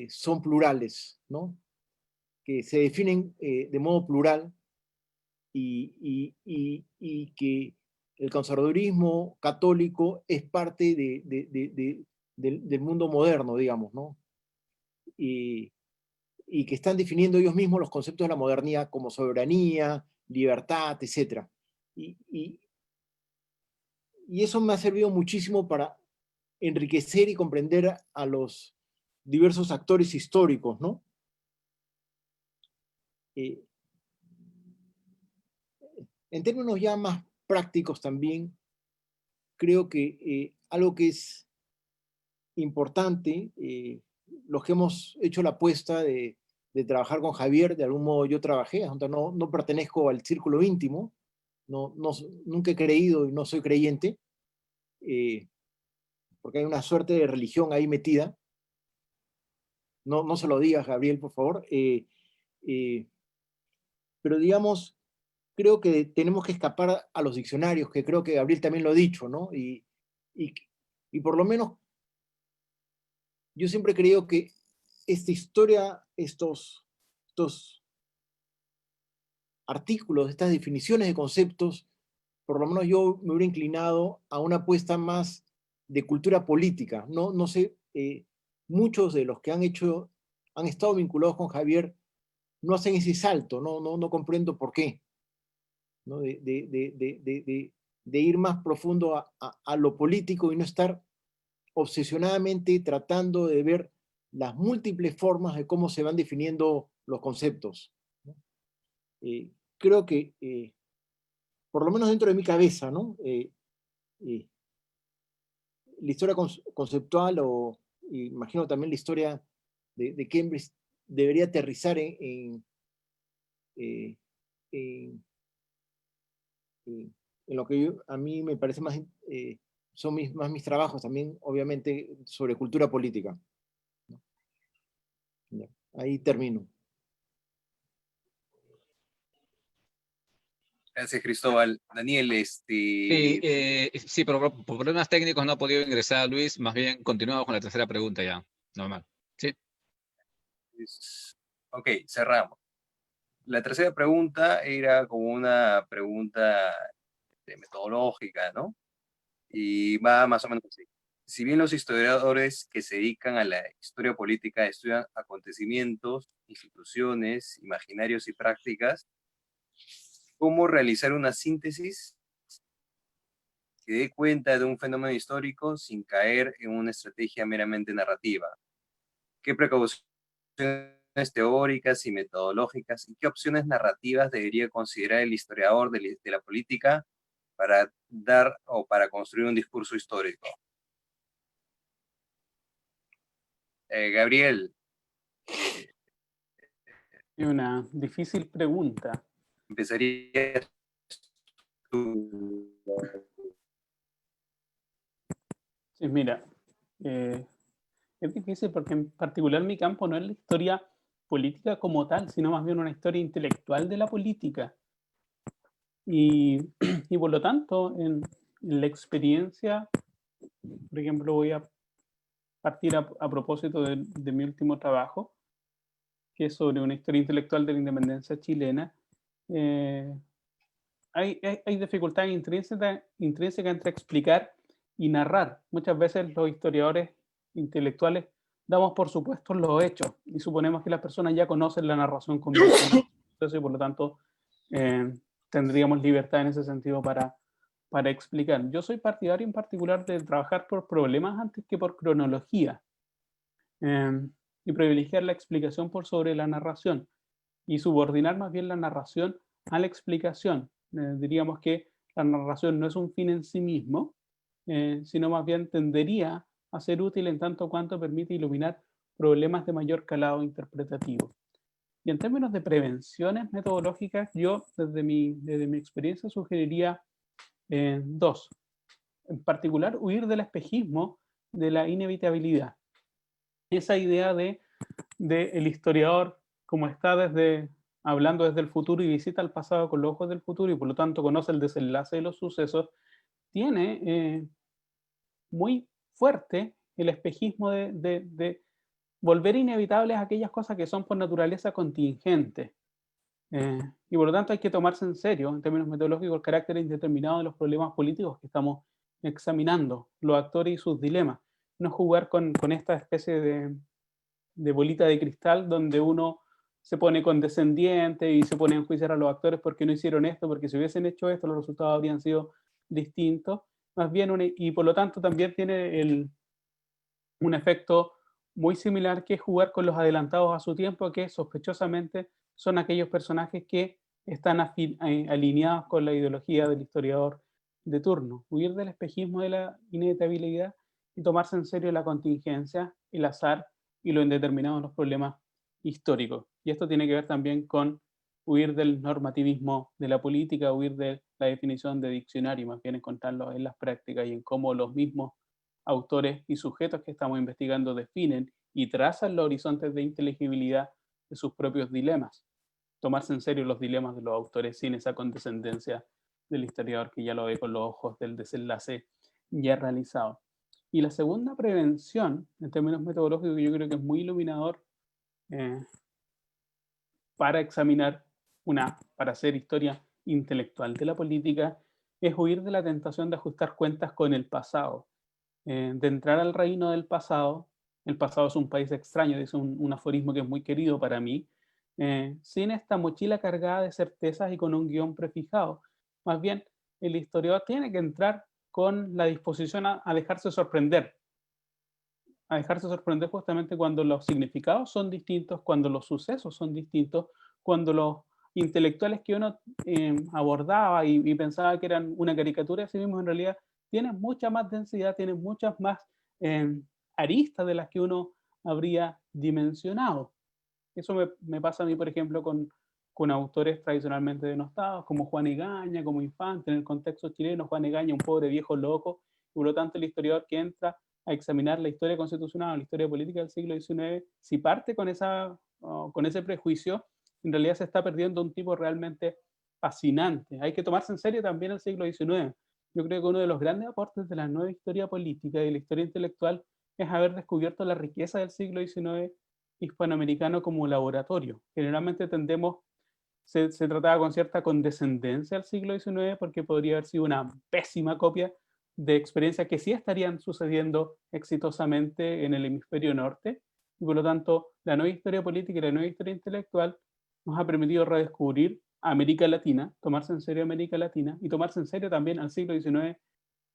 son plurales, ¿no? Que se definen de modo plural y que el conservadurismo católico es parte del mundo moderno, digamos, ¿no? Y que están definiendo ellos mismos los conceptos de la modernidad como soberanía, libertad, etc. Y eso me ha servido muchísimo para enriquecer y comprender a los diversos actores históricos, ¿no? En términos ya más prácticos también, creo que algo que es importante, los que hemos hecho la apuesta de trabajar con Javier, de algún modo yo trabajé, aunque no pertenezco al círculo íntimo, nunca he creído y no soy creyente, porque hay una suerte de religión ahí metida. No se lo digas, Gabriel, por favor. Pero digamos, creo que tenemos que escapar a los diccionarios, que creo que Gabriel también lo ha dicho, ¿no? Y por lo menos yo siempre he creído que esta historia, estos artículos, estas definiciones de conceptos, por lo menos yo me hubiera inclinado a una apuesta más de cultura política. No sé, muchos de los que han estado vinculados con Javier no hacen ese salto, no comprendo por qué, ¿no? De ir más profundo a lo político y no estar obsesionadamente tratando de ver las múltiples formas de cómo se van definiendo los conceptos, ¿no? Creo que, por lo menos dentro de mi cabeza, ¿no? La historia conceptual o imagino también la historia de Cambridge debería aterrizar en lo que a mí me parece más, son más mis trabajos también, obviamente, sobre cultura política, ¿no? Ya, ahí termino. Gracias, Cristóbal. Daniel, Sí, pero por problemas técnicos no ha podido ingresar Luis. Más bien, continuamos con la tercera pregunta ya. Normal. Sí. ok, cerramos. La tercera pregunta era como una pregunta metodológica, ¿no? Y va más o menos así. Si bien los historiadores que se dedican a la historia política estudian acontecimientos, instituciones, imaginarios y prácticas, ¿cómo realizar una síntesis que dé cuenta de un fenómeno histórico sin caer en una estrategia meramente narrativa? ¿Qué precauciones teóricas y metodológicas y qué opciones narrativas debería considerar el historiador de la política para dar o para construir un discurso histórico? Gabriel, Es una difícil pregunta. empezarías tú. Sí, mira, es difícil porque en particular mi campo no es la historia política como tal, sino más bien una historia intelectual de la política. Y, y por lo tanto, en la experiencia, por ejemplo, voy a partir a propósito de mi último trabajo, que es sobre una historia intelectual de la independencia chilena. Hay dificultades intrínsecas entre explicar y narrar. Muchas veces los historiadores intelectuales damos por supuestos los hechos y suponemos que las personas ya conocen la narración convencional. Entonces, por lo tanto, tendríamos libertad en ese sentido para explicar. Yo soy partidario en particular de trabajar por problemas antes que por cronología, y privilegiar la explicación por sobre la narración y subordinar más bien la narración a la explicación. Diríamos que la narración no es un fin en sí mismo, sino más bien tendería a ser útil en tanto cuanto permite iluminar problemas de mayor calado interpretativo. Y en términos de prevenciones metodológicas, yo desde mi experiencia sugeriría dos. En particular, huir del espejismo de la inevitabilidad. Esa idea de el historiador como está hablando desde el futuro y visita el pasado con los ojos del futuro y por lo tanto conoce el desenlace de los sucesos, tiene muy fuerte el espejismo de volver inevitables aquellas cosas que son por naturaleza contingentes. Y por lo tanto hay que tomarse en serio, en términos metodológicos, el carácter indeterminado de los problemas políticos que estamos examinando, los actores y sus dilemas. No jugar con esta especie de bolita de cristal donde uno se pone condescendiente y se pone a enjuiciar a los actores porque no hicieron esto, porque si hubiesen hecho esto los resultados habrían sido distintos. Más bien, y por lo tanto también tiene un efecto muy similar que es jugar con los adelantados a su tiempo, que sospechosamente son aquellos personajes que están alineados con la ideología del historiador de turno. Huir del espejismo de la inevitabilidad y tomarse en serio la contingencia, el azar y lo indeterminado en los problemas históricos. Y esto tiene que ver también con huir del normativismo de la política, huir de la definición de diccionario, más bien encontrarlo en las prácticas y en cómo los mismos autores y sujetos que estamos investigando definen y trazan los horizontes de inteligibilidad de sus propios dilemas. Tomarse en serio los dilemas de los autores sin esa condescendencia del historiador que ya lo ve con los ojos del desenlace ya realizado. Y la segunda prevención, en términos metodológicos, que yo creo que es muy iluminador para examinar para hacer historia intelectual de la política, es huir de la tentación de ajustar cuentas con el pasado, de entrar al reino del pasado. El pasado es un país extraño, es un aforismo que es muy querido para mí, sin esta mochila cargada de certezas y con un guión prefijado. Más bien, el historiador tiene que entrar con la disposición a dejarse sorprender justamente cuando los significados son distintos, cuando los sucesos son distintos, cuando los intelectuales que uno abordaba y pensaba que eran una caricatura de sí mismos, en realidad tienen mucha más densidad, tienen muchas más aristas de las que uno habría dimensionado. Eso me pasa a mí, por ejemplo, con autores tradicionalmente denostados, como Juan Egaña, como Infante, en el contexto chileno. Juan Egaña, un pobre viejo loco, y por lo tanto el historiador que entra a examinar la historia constitucional, la historia política del siglo XIX, si parte con ese prejuicio, en realidad se está perdiendo un tipo realmente fascinante. Hay que tomarse en serio también el siglo XIX. Yo creo que uno de los grandes aportes de la nueva historia política y de la historia intelectual es haber descubierto la riqueza del siglo XIX hispanoamericano como laboratorio. Generalmente se trataba con cierta condescendencia al siglo XIX porque podría haber sido una pésima copia de experiencias que sí estarían sucediendo exitosamente en el hemisferio norte, y por lo tanto la nueva historia política y la nueva historia intelectual nos ha permitido redescubrir América Latina, tomarse en serio América Latina y tomarse en serio también al siglo XIX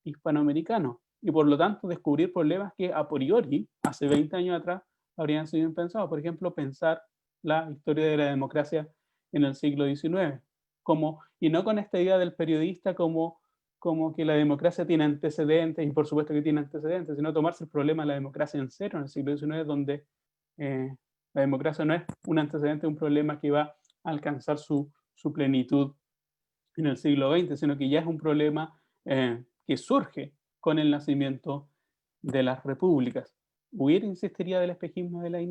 hispanoamericano, y por lo tanto descubrir problemas que a priori, hace 20 años atrás, habrían sido impensados. Por ejemplo, pensar la historia de la democracia en el siglo XIX, y no con esta idea del periodista como como que la democracia tiene antecedentes, y por supuesto que tiene antecedentes, sino tomarse el problema de la democracia en serio en el siglo XIX, donde la democracia no es un antecedente, un problema que va a alcanzar su plenitud en el siglo XX, sino que ya es un problema que surge con el nacimiento de las repúblicas. Huir, insistiría, del espejismo de la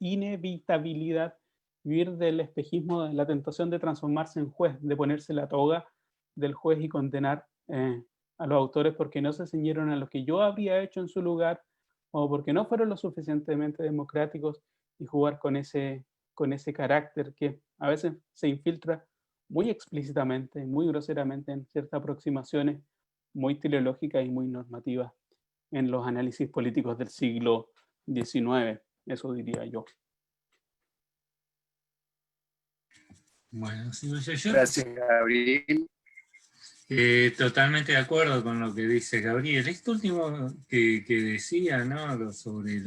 inevitabilidad, huir del espejismo de la tentación de transformarse en juez, de ponerse la toga del juez y condenar a los autores porque no se ciñeron a lo que yo habría hecho en su lugar, o porque no fueron lo suficientemente democráticos, y jugar con ese carácter que a veces se infiltra muy explícitamente, muy groseramente en ciertas aproximaciones muy teleológicas y muy normativas en los análisis políticos del siglo XIX, eso diría yo. Bueno, sigo yo. Gracias, Gabriel. Totalmente de acuerdo con lo que dice Gabriel. Esto último que decía, ¿no? Sobre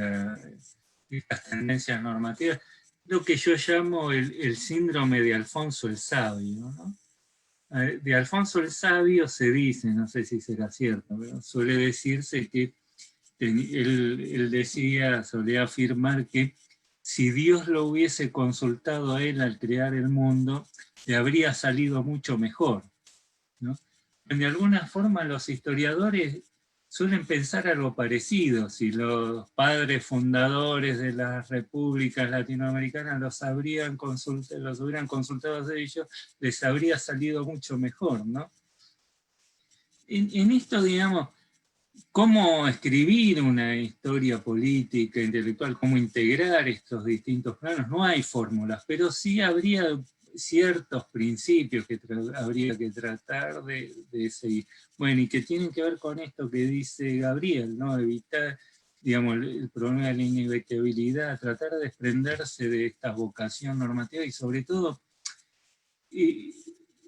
estas tendencias normativas, lo que yo llamo el síndrome de Alfonso el Sabio, ¿no? De Alfonso el Sabio se dice, no sé si será cierto, pero suele decirse que él solía afirmar que si Dios lo hubiese consultado a él al crear el mundo, le habría salido mucho mejor, ¿no? De alguna forma los historiadores suelen pensar algo parecido. Si los padres fundadores de las repúblicas latinoamericanas los hubieran consultado a ellos, les habría salido mucho mejor, ¿no? En esto, digamos, cómo escribir una historia política, intelectual, cómo integrar estos distintos planos, no hay fórmulas, pero sí habría ciertos principios que habría que tratar de seguir. Bueno, y que tienen que ver con esto que dice Gabriel, ¿no? Evitar, digamos, el problema de la inevitabilidad, tratar de desprenderse de esta vocación normativa y sobre todo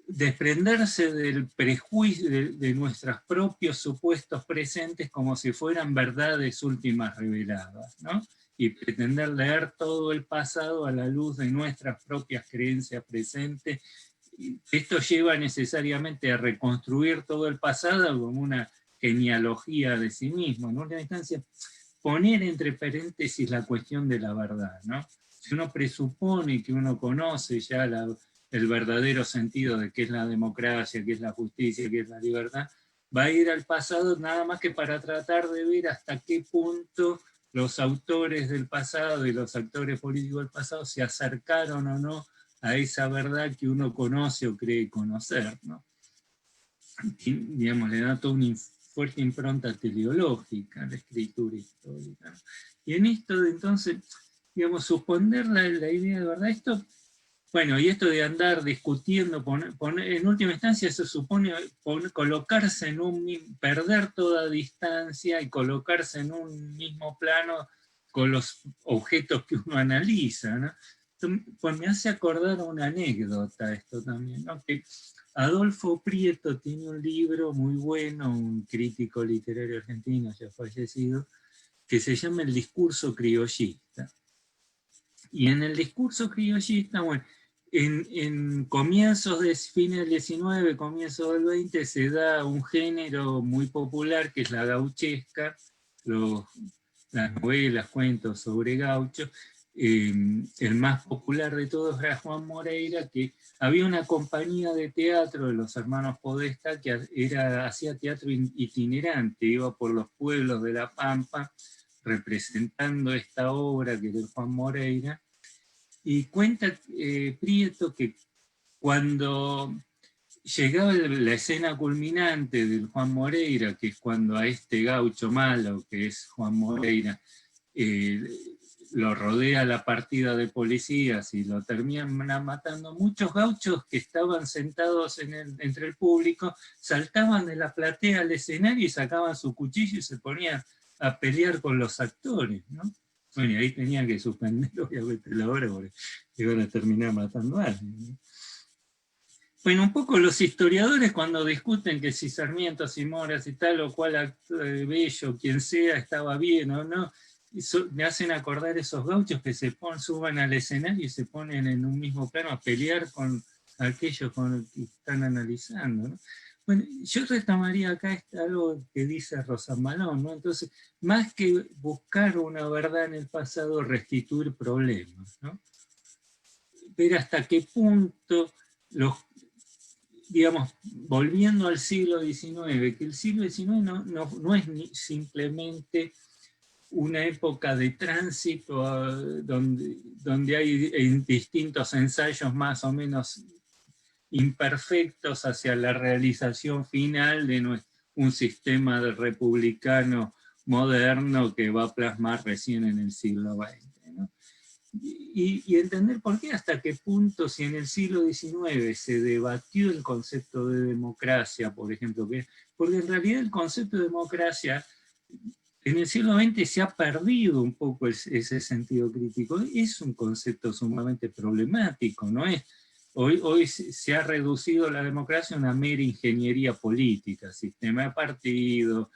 desprenderse del prejuicio de nuestros propios supuestos presentes como si fueran verdades últimas reveladas, ¿no? Y pretender leer todo el pasado a la luz de nuestras propias creencias presentes. Esto lleva necesariamente a reconstruir todo el pasado como una genealogía de sí mismo. En última instancia, poner entre paréntesis la cuestión de la verdad, ¿no? Si uno presupone que uno conoce ya el verdadero sentido de qué es la democracia, qué es la justicia, qué es la libertad, va a ir al pasado nada más que para tratar de ver hasta qué punto los autores del pasado y los actores políticos del pasado se acercaron o no a esa verdad que uno conoce o cree conocer, ¿no? Y, digamos, le da toda una fuerte impronta teleológica a la escritura histórica, ¿no? Y en esto, entonces, digamos, suponer la idea de verdad, esto, bueno, y esto de andar discutiendo, en última instancia eso supone colocarse perder toda distancia y colocarse en un mismo plano con los objetos que uno analiza, ¿no? Pues me hace acordar una anécdota esto también, ¿no? Que Adolfo Prieto tiene un libro muy bueno, un crítico literario argentino ya fallecido, que se llama El discurso criollista. Y en el discurso criollista, bueno, en comienzos de fines del 19, comienzos del 20, se da un género muy popular que es la gauchesca, las novelas, cuentos sobre gauchos. El más popular de todos era Juan Moreira, que había una compañía de teatro de los hermanos Podestá que hacía teatro itinerante, iba por los pueblos de La Pampa representando esta obra que era Juan Moreira. Y cuenta Prieto que cuando llegaba la escena culminante del Juan Moreira, que es cuando a este gaucho malo, que es Juan Moreira, lo rodea la partida de policías y lo terminan matando, muchos gauchos que estaban sentados entre el público saltaban de la platea al escenario y sacaban su cuchillo y se ponían a pelear con los actores, ¿no? Bueno, y ahí tenían que suspender obviamente la obra porque iban a terminar matando a alguien, ¿no? Bueno, un poco los historiadores cuando discuten que si Sarmiento, si Mora, si tal o cual Bello, quien sea, estaba bien o no, me hacen acordar esos gauchos que suban al escenario y se ponen en un mismo plano a pelear con aquellos con los que están analizando, ¿no? Bueno, yo retomaría acá algo que dice Rosambalón, ¿no? Entonces, más que buscar una verdad en el pasado, restituir problemas, ¿no? Ver hasta qué punto digamos, volviendo al siglo XIX, que el siglo XIX no es simplemente una época de tránsito donde hay distintos ensayos más o menos imperfectos hacia la realización final de un sistema republicano moderno que va a plasmar recién en el siglo XX, ¿no? Y entender por qué, hasta qué punto, si en el siglo XIX se debatió el concepto de democracia, por ejemplo, porque en realidad el concepto de democracia en el siglo XX se ha perdido un poco ese sentido crítico. Es un concepto sumamente problemático, ¿no es? Hoy se ha reducido la democracia a una mera ingeniería política, sistema de partido,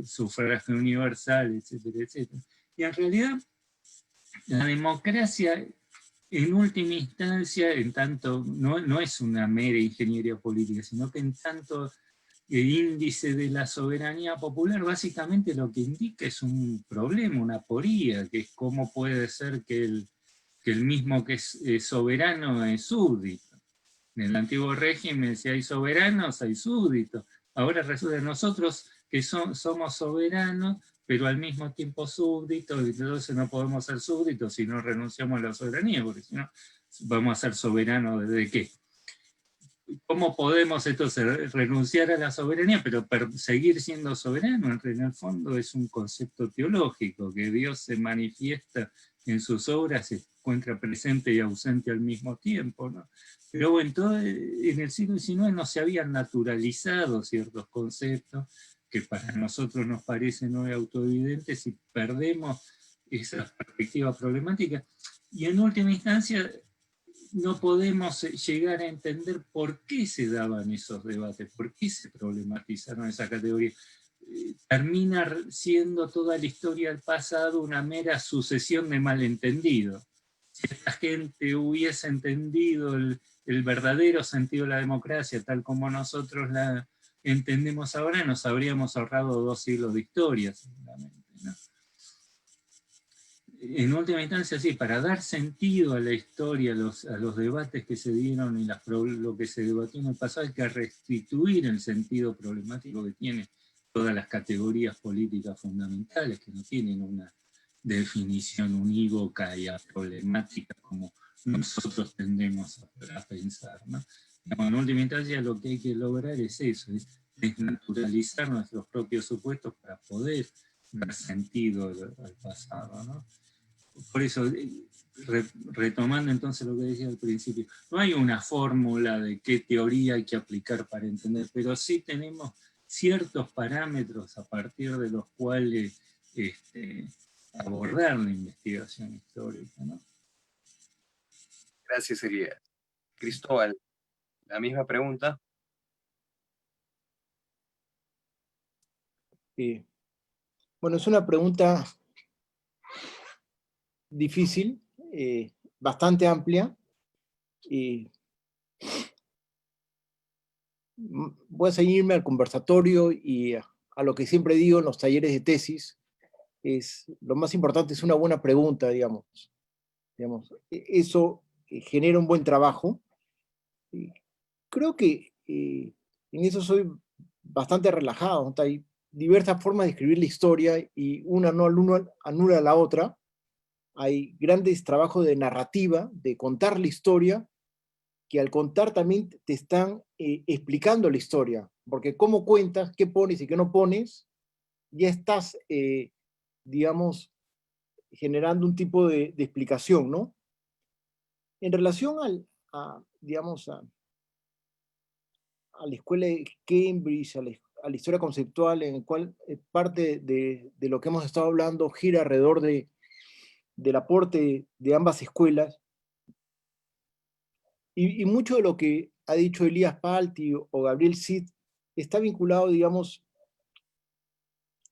sufragio universal, etcétera, etcétera. Y en realidad, la democracia, en última instancia, en tanto, no es una mera ingeniería política, sino que en tanto el índice de la soberanía popular básicamente lo que indica es un problema, una aporía, que es cómo puede ser que el mismo que es soberano es súbdito. En el antiguo régimen, si hay soberanos, hay súbditos. Ahora resulta nosotros que somos soberanos, pero al mismo tiempo súbditos, y entonces no podemos ser súbditos si no renunciamos a la soberanía, porque si no, vamos a ser soberanos ¿de qué? ¿Cómo podemos entonces renunciar a la soberanía, pero seguir siendo soberano? En el fondo es un concepto teológico, que Dios se manifiesta en sus obras, se encuentra presente y ausente al mismo tiempo, ¿no? Pero bueno, en el siglo XIX no se habían naturalizado ciertos conceptos que para nosotros nos parecen hoy autoevidentes y perdemos esa perspectiva problemática. Y en última instancia, no podemos llegar a entender por qué se daban esos debates, por qué se problematizaron esa categoría. Termina siendo toda la historia del pasado una mera sucesión de malentendidos. Si esta gente hubiese entendido el verdadero sentido de la democracia, tal como nosotros la entendemos ahora, nos habríamos ahorrado 2 siglos de historia, seguramente, ¿no? En última instancia, sí, para dar sentido a la historia, a los debates que se dieron y lo que se debatió en el pasado, hay que restituir el sentido problemático que tienen todas las categorías políticas fundamentales, que no tienen una definición unívoca y problemática como nosotros tendemos a pensar, ¿no? En última instancia, lo que hay que lograr es eso, es desnaturalizar nuestros propios supuestos para poder dar sentido al pasado, ¿no? Por eso, retomando entonces lo que decía al principio, no hay una fórmula de qué teoría hay que aplicar para entender, pero sí tenemos ciertos parámetros a partir de los cuales abordar la investigación histórica, ¿no? Gracias, Elías. Cristóbal, la misma pregunta. Bueno, es una pregunta difícil, bastante amplia. Voy a seguirme al conversatorio y a lo que siempre digo en los talleres de tesis, lo más importante es una buena pregunta, digamos. Eso genera un buen trabajo. Creo que en eso soy bastante relajado, ¿no? Hay diversas formas de escribir la historia y una no anula a la otra. Hay grandes trabajos de narrativa, de contar la historia, que al contar también te están explicando la historia, porque cómo cuentas, qué pones y qué no pones, ya estás, digamos, generando un tipo de explicación, ¿no? En relación digamos, a la escuela de Cambridge, a la historia conceptual, en el cual parte de lo que hemos estado hablando gira alrededor del aporte de ambas escuelas, y mucho de lo que ha dicho Elías Palti o Gabriel Cid está vinculado, digamos,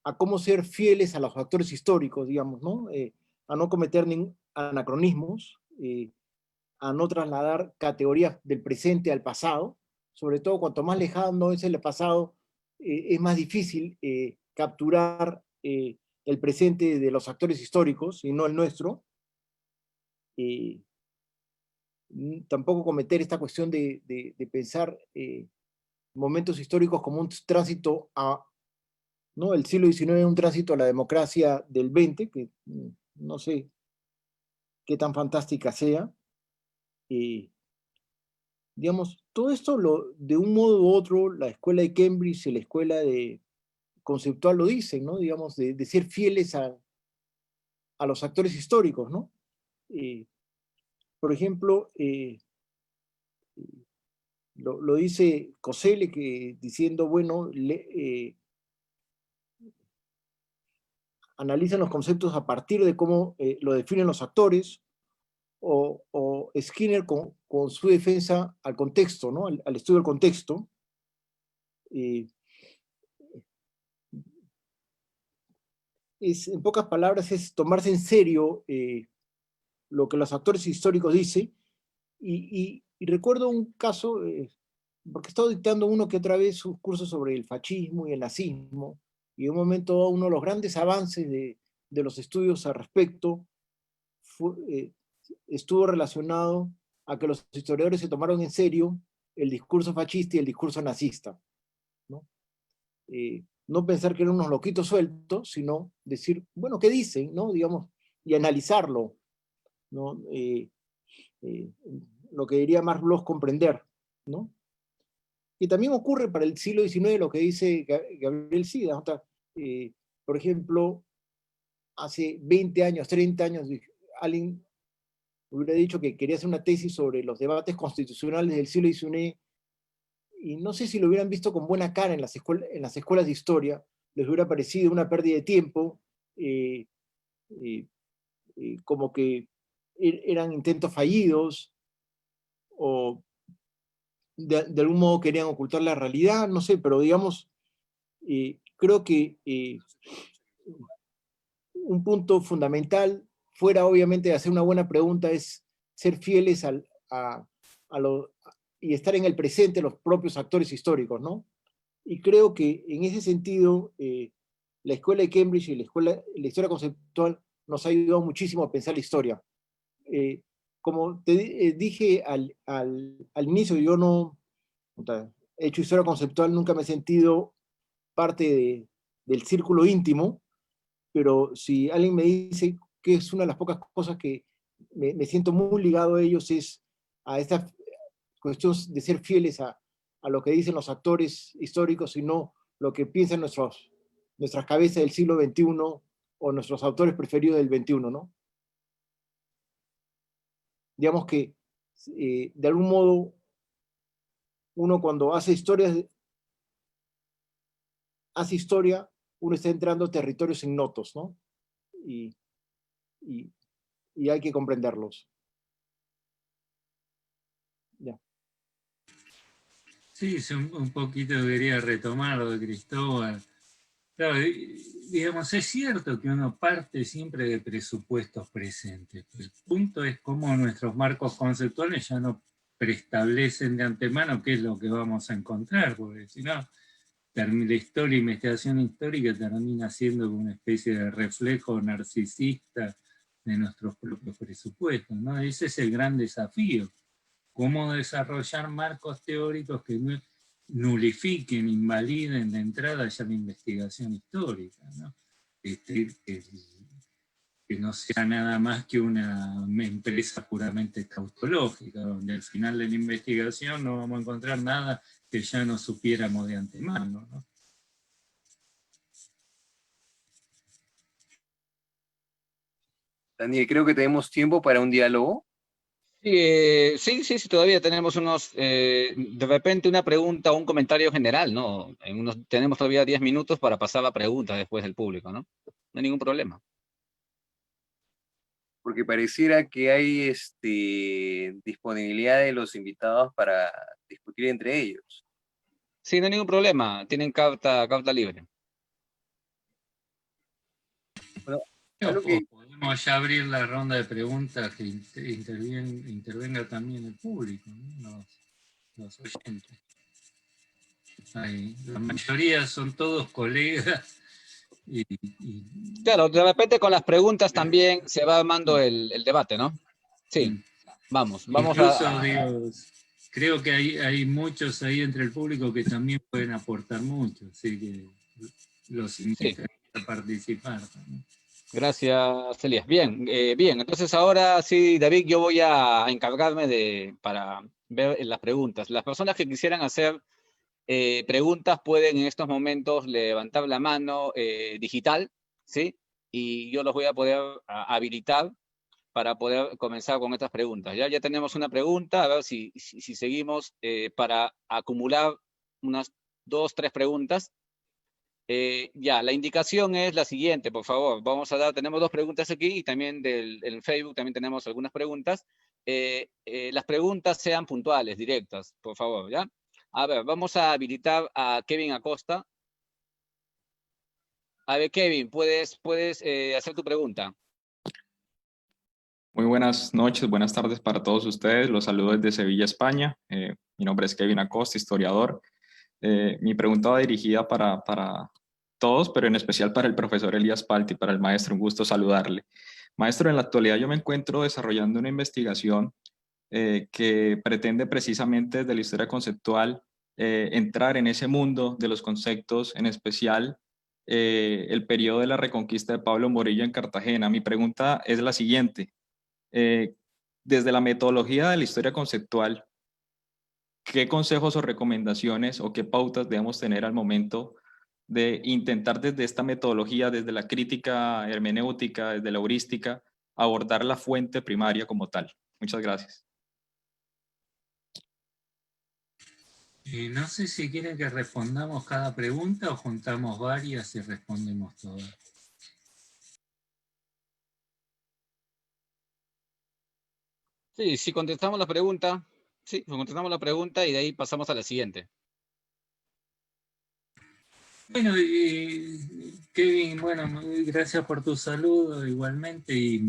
a cómo ser fieles a los factores históricos, digamos, ¿no? A no cometer anacronismos, a no trasladar categorías del presente al pasado, sobre todo cuanto más lejano es el pasado, es más difícil capturar el presente de los actores históricos y no el nuestro. Tampoco cometer esta cuestión de pensar momentos históricos como un tránsito a, ¿no? El siglo XIX es un tránsito a la democracia del XX, que no sé qué tan fantástica sea. Digamos, todo esto de un modo u otro, la escuela de Cambridge y la escuela de conceptual lo dicen, ¿no? Digamos, de ser fieles a los actores históricos, ¿no? Por ejemplo, lo dice Coselle, que diciendo, bueno, analizan los conceptos a partir de cómo lo definen los actores, o Skinner con su defensa al contexto, ¿no? Al estudio del contexto. En pocas palabras, es tomarse en serio lo que los actores históricos dicen. Y recuerdo un caso, porque he estado dictando uno que otra vez un curso sobre el fascismo y el nazismo, y en un momento uno de los grandes avances de los estudios al respecto estuvo relacionado a que los historiadores se tomaron en serio el discurso fascista y el discurso nazista, ¿no? No pensar que eran unos loquitos sueltos, sino decir, bueno, ¿qué dicen? ¿No? Digamos, y analizarlo, ¿no? Lo que diría Marx Bloch, comprender, ¿no? Y también ocurre para el siglo XIX lo que dice Gabriel Sida, ¿no? Por ejemplo, hace 20 años, 30 años, alguien hubiera dicho que quería hacer una tesis sobre los debates constitucionales del siglo XIX, y no sé si lo hubieran visto con buena cara en las escuelas de historia, les hubiera parecido una pérdida de tiempo, como que eran intentos fallidos, o de algún modo querían ocultar la realidad, no sé, pero digamos, creo que un punto fundamental, fuera obviamente de hacer una buena pregunta, es ser fieles y estar en el presente los propios actores históricos, ¿no? Y creo que en ese sentido, la escuela de Cambridge y la historia conceptual nos ha ayudado muchísimo a pensar la historia. Como te dije al inicio, yo no he hecho historia conceptual, nunca me he sentido parte del círculo íntimo, pero si alguien me dice que es una de las pocas cosas que me siento muy ligado a ellos, es a esta cuestión de ser fieles a lo que dicen los actores históricos y no lo que piensan nuestras cabezas del siglo XXI o nuestros autores preferidos del XXI, ¿no? Digamos que de algún modo uno cuando hace historia, uno está entrando a territorios ignotos, ¿no? Y hay que comprenderlos. Ya. Sí, un poquito quería retomar lo de Cristóbal. Claro, digamos, es cierto que uno parte siempre de presupuestos presentes. El punto es cómo nuestros marcos conceptuales ya no preestablecen de antemano qué es lo que vamos a encontrar, porque si no, la historia, investigación histórica termina siendo una especie de reflejo narcisista de nuestros propios presupuestos, ¿no? Ese es el gran desafío. Cómo desarrollar marcos teóricos que nulifiquen, invaliden de entrada ya la investigación histórica, ¿no? Que no sea nada más que una empresa puramente tautológica, donde al final de la investigación no vamos a encontrar nada que ya no supiéramos de antemano, ¿no? Daniel, creo que tenemos tiempo para un diálogo. Sí, todavía tenemos de repente una pregunta o un comentario general, ¿no? Tenemos todavía 10 minutos para pasar la pregunta después del público, ¿no? No hay ningún problema. Porque pareciera que hay disponibilidad de los invitados para discutir entre ellos. Sí, no hay ningún problema, tienen carta libre. Bueno, algo que podemos ya abrir la ronda de preguntas que intervenga también el público, ¿no? Los oyentes. La mayoría son todos colegas. Claro, de repente con las preguntas también se va armando el debate, ¿no? Sí, vamos Incluso, digo, creo que hay muchos ahí entre el público que también pueden aportar mucho, así que los invito a participar también. Gracias, Elías. Bien, bien. Entonces ahora sí, David, yo voy a encargarme para ver las preguntas. Las personas que quisieran hacer preguntas pueden en estos momentos levantar la mano digital, ¿sí? Y yo los voy a poder habilitar para poder comenzar con estas preguntas. Ya tenemos una pregunta, a ver si seguimos para acumular unas 2, 3 preguntas. La indicación es la siguiente, por favor. Tenemos 2 preguntas aquí y también en Facebook también tenemos algunas preguntas. Las preguntas sean puntuales, directas, por favor, ¿ya? A ver, vamos a habilitar a Kevin Acosta. A ver, Kevin, puedes hacer tu pregunta. Muy buenas noches, buenas tardes para todos ustedes. Los saludo desde Sevilla, España. Mi nombre es Kevin Acosta, historiador. Mi pregunta va dirigida para todos, pero en especial para el profesor Elías Palti, para el maestro. Un gusto saludarle. Maestro, en la actualidad yo me encuentro desarrollando una investigación que pretende precisamente desde la historia conceptual entrar en ese mundo de los conceptos, en especial el periodo de la reconquista de Pablo Morillo en Cartagena. Mi pregunta es la siguiente. Desde la metodología de la historia conceptual, ¿qué consejos o recomendaciones o qué pautas debemos tener al momento de intentar desde esta metodología, desde la crítica hermenéutica, desde la heurística, abordar la fuente primaria como tal? Muchas gracias. No sé si quieren que respondamos cada pregunta o juntamos varias y respondemos todas. Sí, si contestamos la pregunta, y de ahí pasamos a la siguiente. Bueno, Kevin, bueno, gracias por tu saludo igualmente, y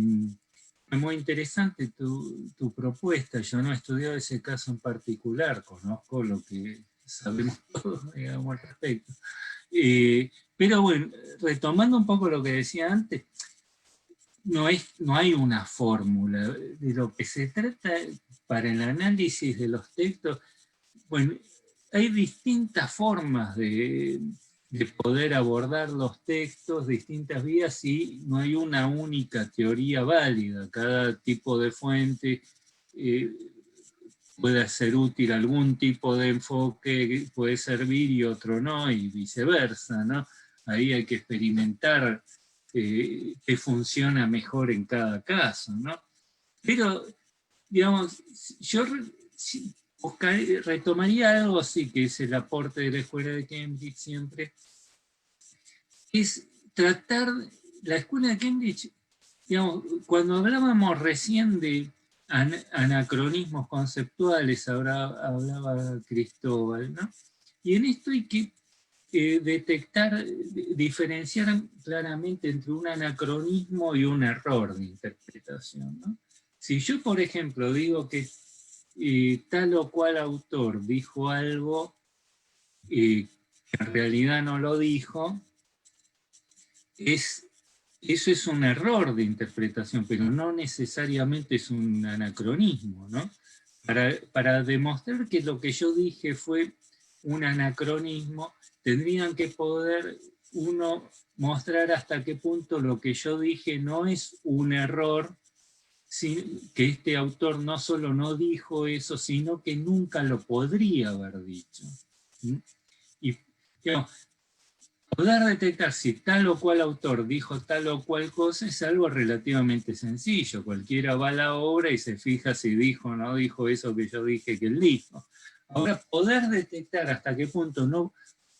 es muy interesante tu propuesta. Yo no he estudiado ese caso en particular, conozco lo que sabemos todos, digamos, al respecto. Pero bueno, retomando un poco lo que decía antes, no hay una fórmula. De lo que se trata para el análisis de los textos, bueno, hay distintas formas de poder abordar los textos, distintas vías, y no hay una única teoría válida. Cada tipo de fuente puede ser útil, algún tipo de enfoque puede servir y otro no, y viceversa, ¿no? Ahí hay que experimentar qué funciona mejor en cada caso, ¿no? Pero, digamos, yo retomaría algo así, que es el aporte de la Escuela de Cambridge siempre, es tratar, la Escuela de Cambridge, digamos, cuando hablábamos recién de anacronismos conceptuales, hablaba Cristóbal, ¿no? Y en esto hay que detectar, diferenciar claramente entre un anacronismo y un error de interpretación, ¿no? Si yo, por ejemplo, digo que tal o cual autor dijo algo que en realidad no lo dijo, eso es un error de interpretación, pero no necesariamente es un anacronismo, ¿no? Para demostrar que lo que yo dije fue un anacronismo, tendrían que poder uno mostrar hasta qué punto lo que yo dije no es un error, que este autor no solo no dijo eso, sino que nunca lo podría haber dicho. Y digamos, poder detectar si tal o cual autor dijo tal o cual cosa es algo relativamente sencillo. Cualquiera va a la obra y se fija si dijo o no dijo eso que yo dije que él dijo. Ahora, poder detectar hasta qué punto no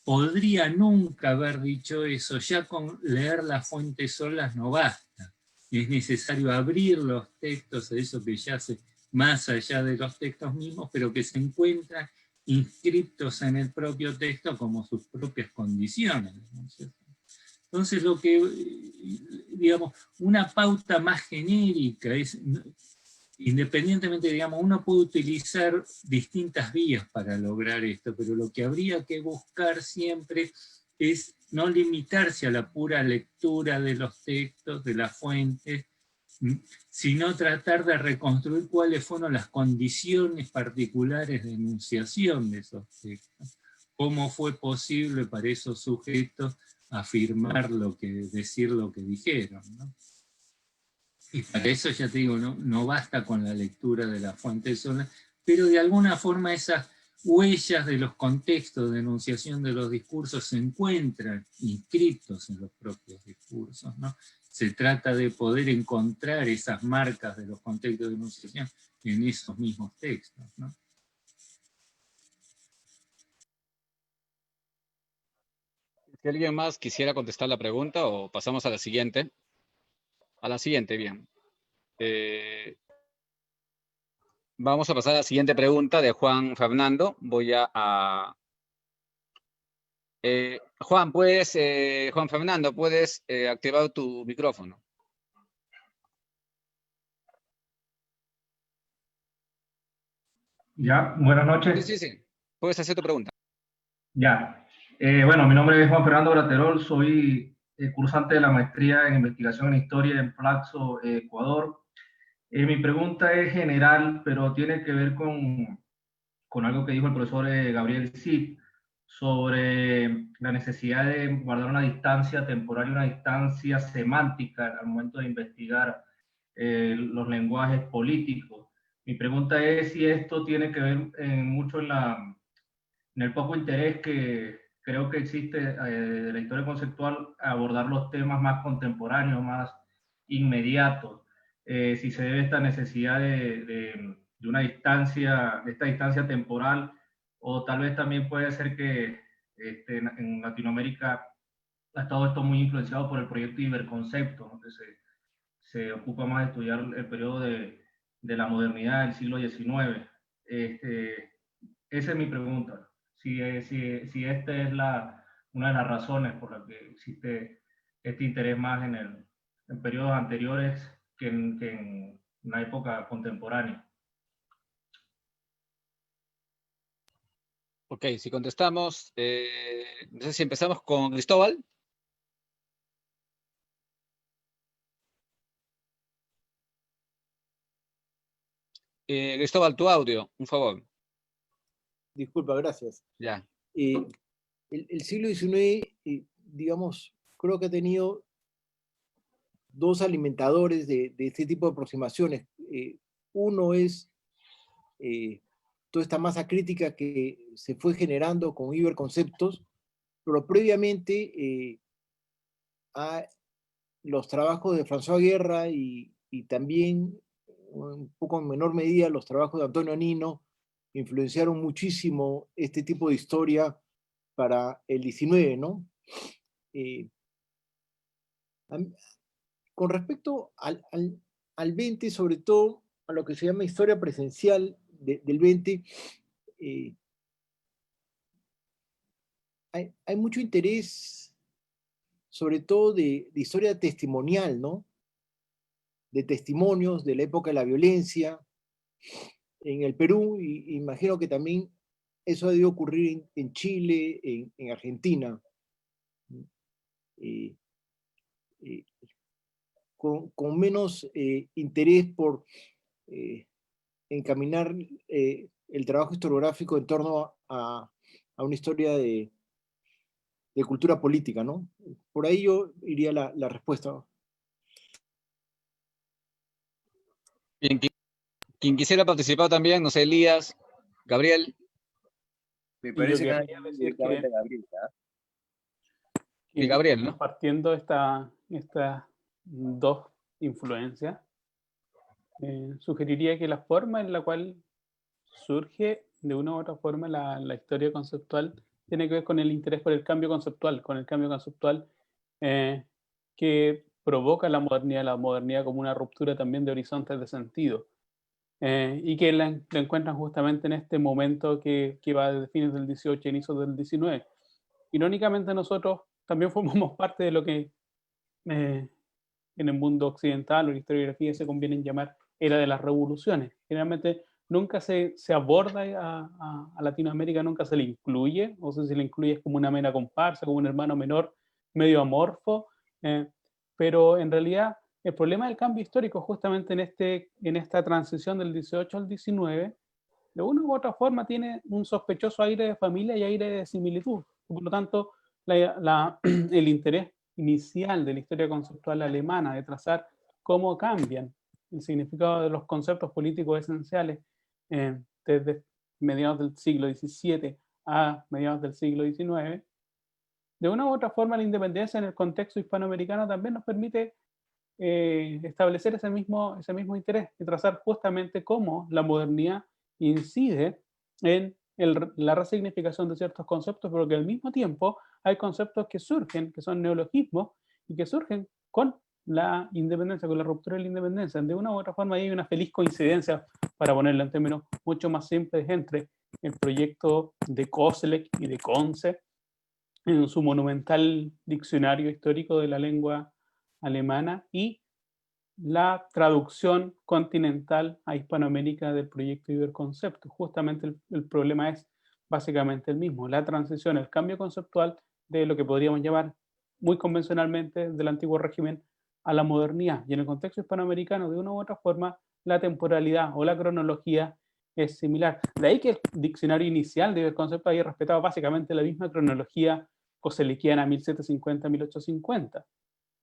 podría nunca haber dicho eso, ya con leer las fuentes solas no basta. Es necesario abrir los textos, eso que yace más allá de los textos mismos, pero que se encuentran inscriptos en el propio texto como sus propias condiciones, ¿no es cierto? Entonces, lo que, digamos, una pauta más genérica es independientemente, digamos, uno puede utilizar distintas vías para lograr esto, pero lo que habría que buscar siempre es no limitarse a la pura lectura de los textos, de las fuentes, sino tratar de reconstruir cuáles fueron las condiciones particulares de enunciación de esos textos. Cómo fue posible para esos sujetos afirmar decir lo que dijeron, ¿no? Y para eso, ya te digo, no basta con la lectura de la fuente sola, pero de alguna forma esas huellas de los contextos de enunciación de los discursos se encuentran inscritos en los propios discursos, ¿no? Se trata de poder encontrar esas marcas de los contextos de enunciación en esos mismos textos, ¿no? Si alguien más quisiera contestar la pregunta o pasamos a la siguiente. A la siguiente, bien. Vamos a pasar a la siguiente pregunta de Juan Fernando. Juan, Juan Fernando, puedes activar tu micrófono. Ya, buenas noches. Sí. Puedes hacer tu pregunta. Ya. Bueno, mi nombre es Juan Fernando Braterol, soy cursante de la maestría en investigación en historia en Flaxo, Ecuador. Mi pregunta es general, pero tiene que ver con algo que dijo el profesor Gabriel Cid sobre la necesidad de guardar una distancia temporal y una distancia semántica al momento de investigar los lenguajes políticos. Mi pregunta es si esto tiene que ver mucho en el poco interés que creo que existe de la historia conceptual a abordar los temas más contemporáneos, más inmediatos. Si se debe esta necesidad de una distancia, de esta distancia temporal, o tal vez también puede ser que en Latinoamérica ha estado esto muy influenciado por el proyecto Iberconcepto, ¿no? Que se ocupa más de estudiar el periodo de la modernidad del siglo XIX. Esa es mi pregunta. Si esta es una de las razones por las que existe este interés más en periodos anteriores que en una época contemporánea. Ok, si contestamos, no sé si empezamos con Cristóbal. Cristóbal, tu audio, un favor. Disculpa, gracias. Ya. El siglo XIX, digamos, creo que ha tenido dos alimentadores de este tipo de aproximaciones. Uno es toda esta masa crítica que se fue generando con Iberconceptos, pero previamente a los trabajos de François Guerra y también, un poco en menor medida, los trabajos de Antonio Nino influenciaron muchísimo este tipo de historia para el 19, ¿no? Con respecto al 20, sobre todo a lo que se llama historia presencial del 20, hay mucho interés, sobre todo de historia testimonial, ¿no? De testimonios de la época de la violencia en el Perú, y imagino que también eso ha debido ocurrir en Chile, en Argentina. Con menos interés por encaminar el trabajo historiográfico en torno a una historia de cultura política, ¿no? Por ahí yo iría la respuesta. Bien, quien quisiera participar también, no sé, Elías, Gabriel. Me parece que directamente Gabriel, Y Gabriel, ¿no? Compartiendo estas dos influencias, sugeriría que la forma en la cual surge de una u otra forma la historia conceptual tiene que ver con el interés por el cambio conceptual, que provoca la modernidad como una ruptura también de horizontes de sentido, y que la encuentran justamente en este momento que va desde fines del 18 e inicios del 19. Irónicamente, nosotros también formamos parte de lo que en el mundo occidental o en historiografía se conviene llamar era de las revoluciones. Generalmente nunca se aborda a Latinoamérica, nunca se le incluye, o sea, si le incluye es como una mera comparsa, como un hermano menor medio amorfo, pero en realidad el problema del cambio histórico justamente en esta transición del 18 al 19, de una u otra forma tiene un sospechoso aire de familia y aire de similitud. Por lo tanto, el interés inicial de la historia conceptual alemana de trazar cómo cambian el significado de los conceptos políticos esenciales desde mediados del siglo XVII a mediados del siglo XIX, de una u otra forma la independencia en el contexto hispanoamericano también nos permite establecer ese mismo interés y trazar justamente cómo la modernidad incide en la resignificación de ciertos conceptos, pero que al mismo tiempo hay conceptos que surgen, que son neologismos, y que surgen con la independencia, con la ruptura de la independencia. De una u otra forma hay una feliz coincidencia, para ponerlo en términos mucho más simples, entre el proyecto de Koselleck y de Conze en su monumental diccionario histórico de la lengua alemana y la traducción continental a Hispanoamérica del proyecto Iberconcepto. Justamente el problema es básicamente el mismo, la transición, el cambio conceptual de lo que podríamos llamar muy convencionalmente del antiguo régimen a la modernidad. Y en el contexto hispanoamericano, de una u otra forma, la temporalidad o la cronología es similar. De ahí que el diccionario inicial de Iberconcepto haya respetado básicamente la misma cronología koselleckiana 1750-1850.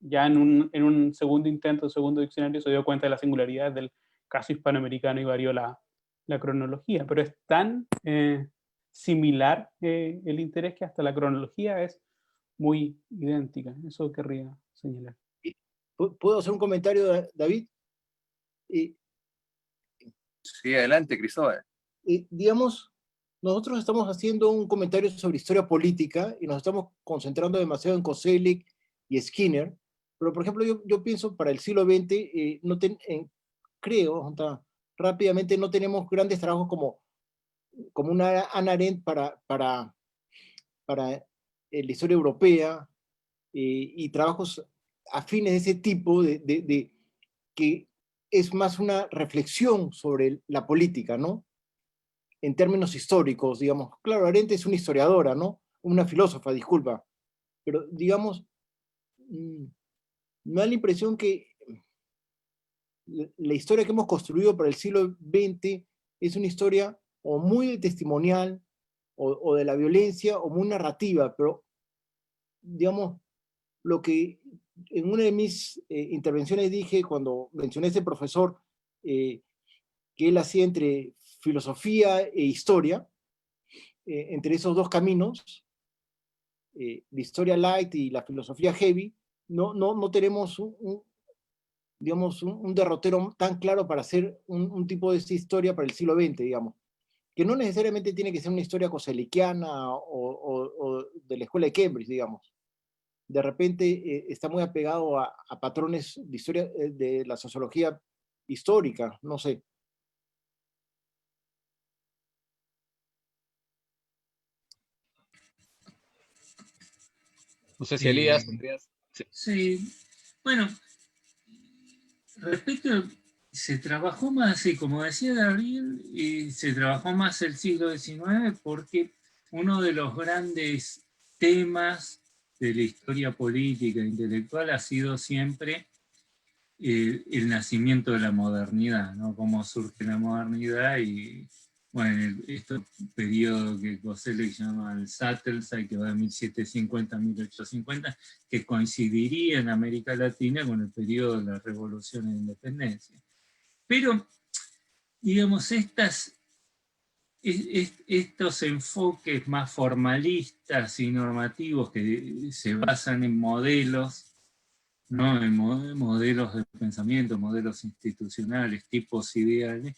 Ya en un segundo intento, un segundo diccionario, se dio cuenta de la singularidad del caso hispanoamericano y varió la cronología. Pero es tan similar el interés que hasta la cronología es muy idéntica. Eso querría señalar. ¿Puedo hacer un comentario, David? Sí, adelante, Cristóbal. Digamos, nosotros estamos haciendo un comentario sobre historia política y nos estamos concentrando demasiado en Koselleck y Skinner, pero por ejemplo yo pienso para el siglo XX, creo, rápidamente no tenemos grandes trabajos como una Hannah Arendt para la historia europea, y trabajos afines de ese tipo, que es más una reflexión sobre la política, ¿no? En términos históricos, digamos. Claro, Arendt es una historiadora, ¿no? Una filósofa, disculpa. Pero, digamos, me da la impresión que la historia que hemos construido para el siglo XX es una historia o muy testimonial, o de la violencia, o muy narrativa, pero, digamos, lo que en una de mis intervenciones dije cuando mencioné a este profesor, que él hacía entre filosofía e historia, entre esos dos caminos, la historia light y la filosofía heavy, no tenemos digamos, un derrotero tan claro para hacer un tipo de historia para el siglo XX, digamos, que no necesariamente tiene que ser una historia koselleckiana o de la escuela de Cambridge, digamos. De repente está muy apegado a patrones de historia, de la sociología histórica, no sé. No sé si Elías... Sí, bueno, respecto, se trabajó más, sí, como decía Gabriel, y se trabajó más el siglo XIX porque uno de los grandes temas de la historia política e intelectual ha sido siempre el nacimiento de la modernidad, ¿no? Cómo surge la modernidad y, bueno, este periodo que Koselleck llama el Sattelzeit, que va de 1750 a 1850, que coincidiría en América Latina con el periodo de la Revolución de Independencia. Pero, digamos, estos enfoques más formalistas y normativos que se basan en modelos, ¿no? En modelos de pensamiento, modelos institucionales, tipos ideales,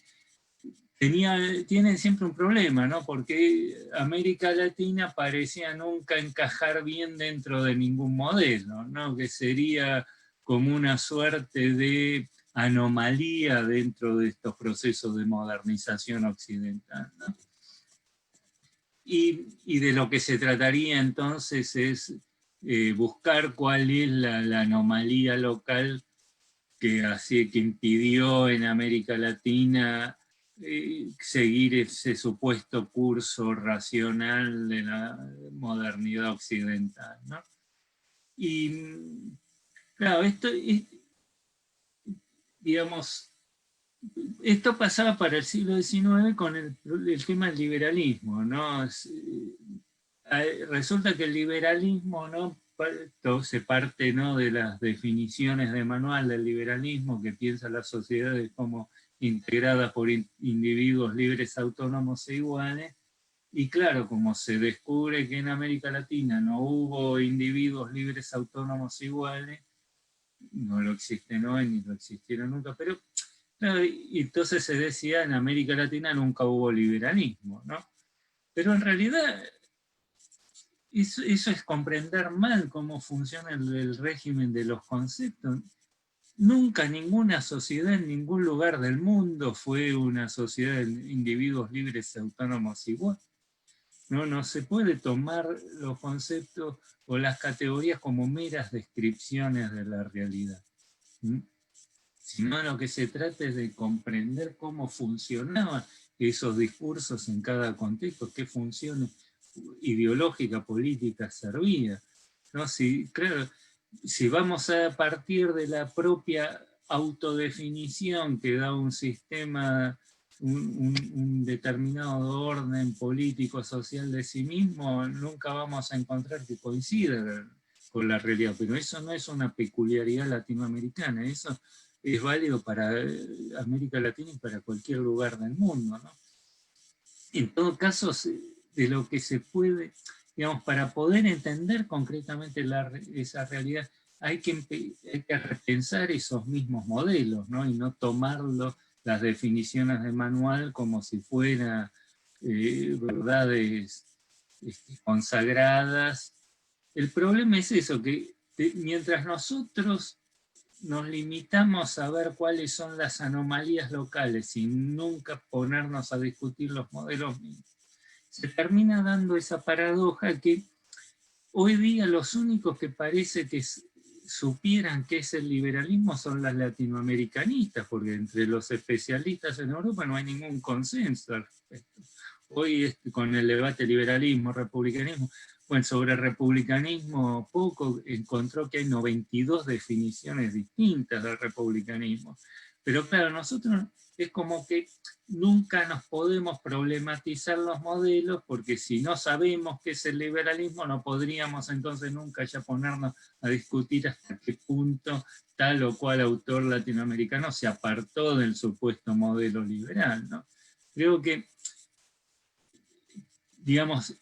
tienen siempre un problema, ¿no? Porque América Latina parecía nunca encajar bien dentro de ningún modelo, ¿no? Que sería como una suerte de anomalía dentro de estos procesos de modernización occidental, ¿no? Y de lo que se trataría entonces es buscar cuál es la anomalía local que impidió en América Latina seguir ese supuesto curso racional de la modernidad occidental, ¿no? Y claro, digamos, esto pasaba para el siglo XIX con el tema del liberalismo, ¿no? Resulta que el liberalismo, ¿no?, se parte, ¿no?, de las definiciones de manual del liberalismo, que piensa las sociedades como integradas por individuos libres, autónomos e iguales. Y claro, como se descubre que en América Latina no hubo individuos libres, autónomos e iguales, no lo existen hoy ni lo existieron nunca, pero claro, y entonces se decía en América Latina nunca hubo liberalismo, ¿no? Pero en realidad eso es comprender mal cómo funciona el régimen de los conceptos. Nunca ninguna sociedad en ningún lugar del mundo fue una sociedad de individuos libres y autónomos igual. No se puede tomar los conceptos o las categorías como meras descripciones de la realidad. Sino lo que se trata es de comprender cómo funcionaban esos discursos en cada contexto, qué funciones ideológica, política servía, ¿no? Claro, si vamos a partir de la propia autodefinición que da un sistema, un determinado orden político, social de sí mismo, nunca vamos a encontrar que coincida con la realidad, pero eso no es una peculiaridad latinoamericana, eso es válido para América Latina y para cualquier lugar del mundo, ¿no? En todo caso, de lo que se puede, digamos, para poder entender concretamente esa realidad, hay que repensar esos mismos modelos, ¿no? Y no tomarlo, las definiciones de manual, como si fueran verdades consagradas. El problema es eso, que mientras nosotros nos limitamos a ver cuáles son las anomalías locales sin nunca ponernos a discutir los modelos mismos, se termina dando esa paradoja que hoy día los únicos que parece que supieran qué es el liberalismo son las latinoamericanistas, porque entre los especialistas en Europa no hay ningún consenso al respecto. Hoy con el debate liberalismo, republicanismo, bueno, sobre republicanismo poco encontró que hay 92 definiciones distintas del republicanismo. Pero claro, nosotros es como que nunca nos podemos problematizar los modelos, porque si no sabemos qué es el liberalismo, no podríamos entonces nunca ya ponernos a discutir hasta qué punto tal o cual autor latinoamericano se apartó del supuesto modelo liberal, ¿no? Creo que, digamos,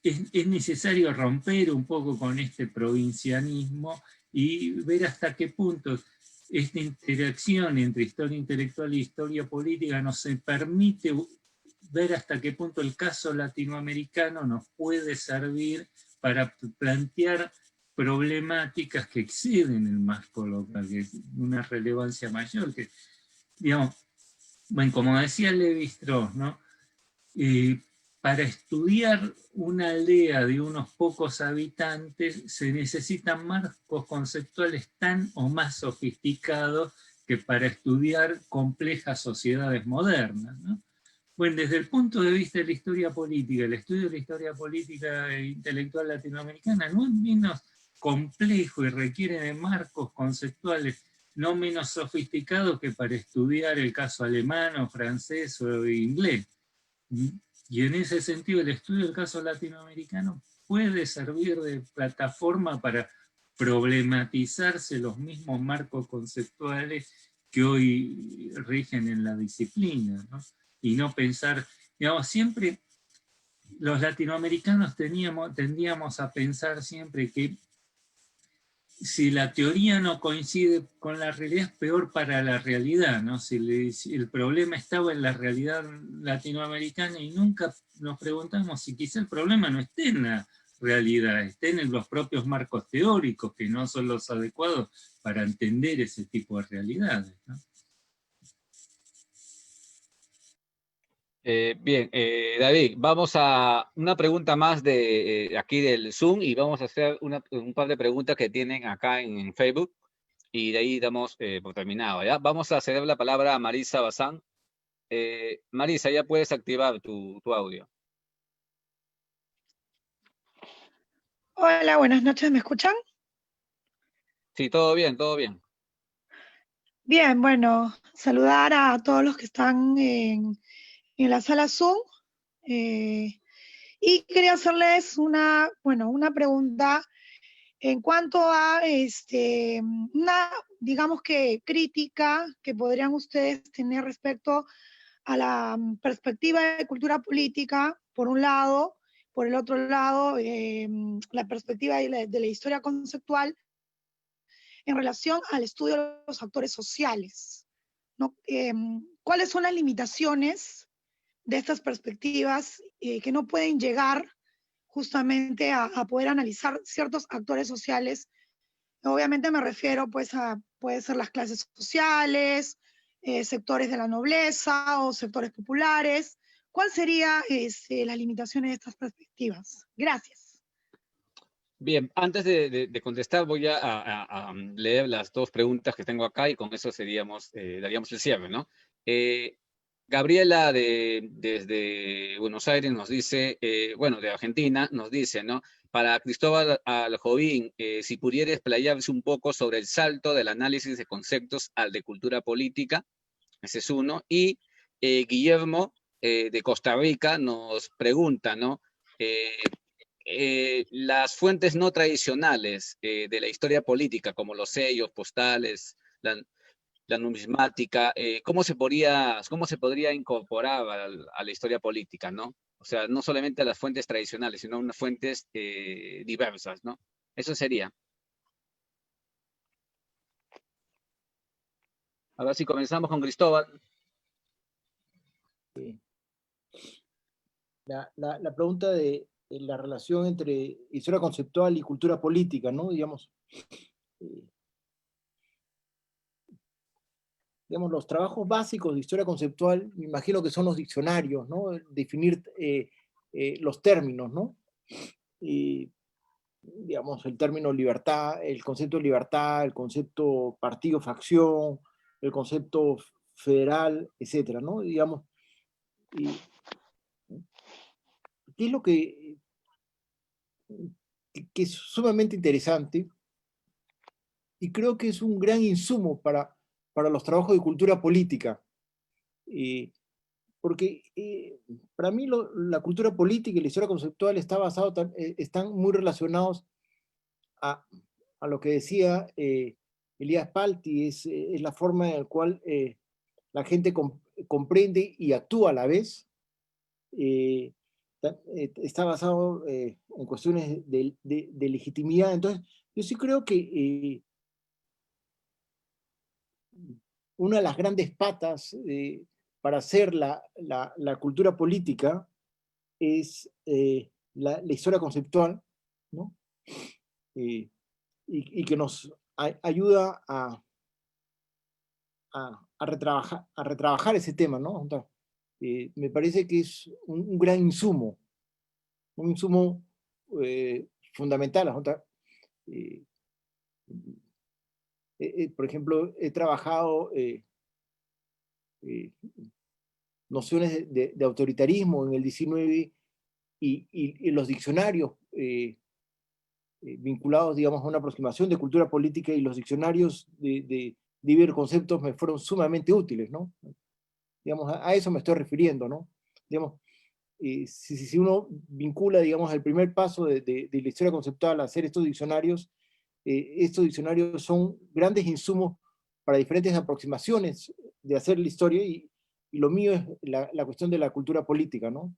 es necesario romper un poco con este provincianismo y ver hasta qué punto esta interacción entre historia intelectual y historia política nos permite ver hasta qué punto el caso latinoamericano nos puede servir para plantear problemáticas que exceden el marco local, que es una relevancia mayor, que, digamos, bueno, como decía Lévi-Strauss, ¿no? Para estudiar una aldea de unos pocos habitantes se necesitan marcos conceptuales tan o más sofisticados que para estudiar complejas sociedades modernas, ¿no? Bueno, desde el punto de vista de la historia política, el estudio de la historia política e intelectual latinoamericana no es menos complejo y requiere de marcos conceptuales no menos sofisticados que para estudiar el caso alemán o francés o inglés. Y en ese sentido el estudio del caso latinoamericano puede servir de plataforma para problematizarse los mismos marcos conceptuales que hoy rigen en la disciplina, ¿no? Y no pensar, digamos, siempre los latinoamericanos tendíamos a pensar siempre que si la teoría no coincide con la realidad, es peor para la realidad, ¿no? Si el problema estaba en la realidad latinoamericana, y nunca nos preguntamos si quizá el problema no esté en la realidad, esté en los propios marcos teóricos, que no son los adecuados para entender ese tipo de realidades, ¿no? Bien, David, vamos a una pregunta más de aquí del Zoom, y vamos a hacer un par de preguntas que tienen acá en Facebook. y de ahí damos por terminado, ¿ya? Vamos a ceder la palabra a Marisa Bazán. Marisa, ya puedes activar tu audio. Hola, buenas noches, ¿me escuchan? Sí, todo bien, todo bien. Bien, bueno, saludar a todos los que están en la sala Zoom. Y quería hacerles una pregunta en cuanto a una, digamos que crítica que podrían ustedes tener respecto a la perspectiva de cultura política, por un lado, por el otro lado, la perspectiva de la historia conceptual en relación al estudio de los actores sociales, ¿no? ¿Cuáles son las limitaciones de estas perspectivas que no pueden llegar justamente a poder analizar ciertos actores sociales? Obviamente me refiero pues a, puede ser las clases sociales, sectores de la nobleza o sectores populares. ¿Cuál sería las limitaciones de estas perspectivas? Gracias. Bien, antes de contestar voy a leer las dos preguntas que tengo acá y con eso daríamos el cierre, ¿no? Gabriela desde Buenos Aires nos dice, bueno, de Argentina, nos dice, ¿no? Para Cristóbal Aljovín, si pudiera explayarse un poco sobre el salto del análisis de conceptos al de cultura política, ese es uno. Y Guillermo de Costa Rica nos pregunta, ¿no? Las fuentes no tradicionales de la historia política, como los sellos, postales, la numismática, ¿cómo se podría incorporar a la historia política, ¿no? O sea, no solamente a las fuentes tradicionales, sino a unas fuentes diversas, ¿no? Eso sería. A ver si comenzamos con Cristóbal. La pregunta de la relación entre historia conceptual y cultura política, ¿no? Digamos, los trabajos básicos de historia conceptual, me imagino que son los diccionarios, ¿no? Definir los términos, ¿no? Digamos, el término libertad, el concepto de libertad, el concepto partido, facción, el concepto federal, etcétera, ¿no? Digamos, ¿qué es lo que es sumamente interesante? Y creo que es un gran insumo para los trabajos de cultura política. Porque para mí la cultura política y la historia conceptual están muy relacionados a lo que decía Elías Palti, es la forma en la cual la gente comprende y actúa a la vez. Está basado en cuestiones de legitimidad. Entonces, yo sí creo que una de las grandes patas para hacer la cultura política es la historia conceptual, ¿no? Y que nos ayuda a retrabajar ese tema, ¿no? Me parece que es un gran insumo, un insumo fundamental. Por ejemplo, he trabajado nociones de autoritarismo en el 19 y los diccionarios vinculados, digamos, a una aproximación de cultura política, y los diccionarios de diversos conceptos me fueron sumamente útiles, ¿no? Digamos, a eso me estoy refiriendo, ¿no? Digamos, si uno vincula, digamos, el primer paso de la historia conceptual a hacer estos diccionarios son grandes insumos para diferentes aproximaciones de hacer la historia, y lo mío es la cuestión de la cultura política, ¿no?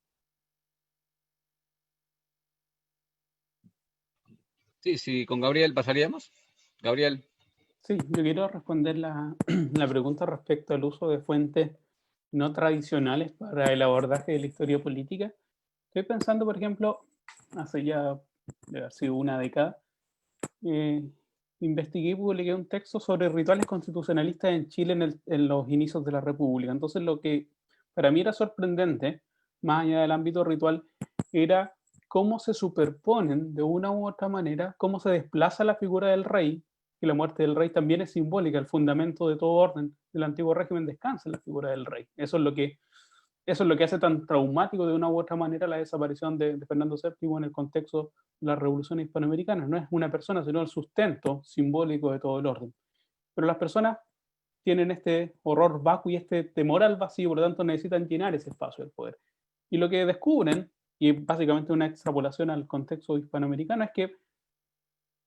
Sí, con Gabriel pasaríamos. Gabriel. Sí, yo quiero responder la pregunta respecto al uso de fuentes no tradicionales para el abordaje de la historia política. Estoy pensando, por ejemplo, hace ya debe haber sido una década, investigué y publiqué un texto sobre rituales constitucionalistas en Chile en los inicios de la República. Entonces, lo que para mí era sorprendente, más allá del ámbito ritual, era cómo se superponen de una u otra manera, cómo se desplaza la figura del rey que la muerte del rey también es simbólica. El fundamento de todo orden del antiguo régimen descansa en la figura del rey. Eso es lo que hace tan traumático de una u otra manera la desaparición de Fernando VII en el contexto de la revolución hispanoamericana. No es una persona, sino el sustento simbólico de todo el orden. Pero las personas tienen este horror vacuo y este temor al vacío, por lo tanto necesitan llenar ese espacio del poder. Y lo que descubren, y básicamente una extrapolación al contexto hispanoamericano, es que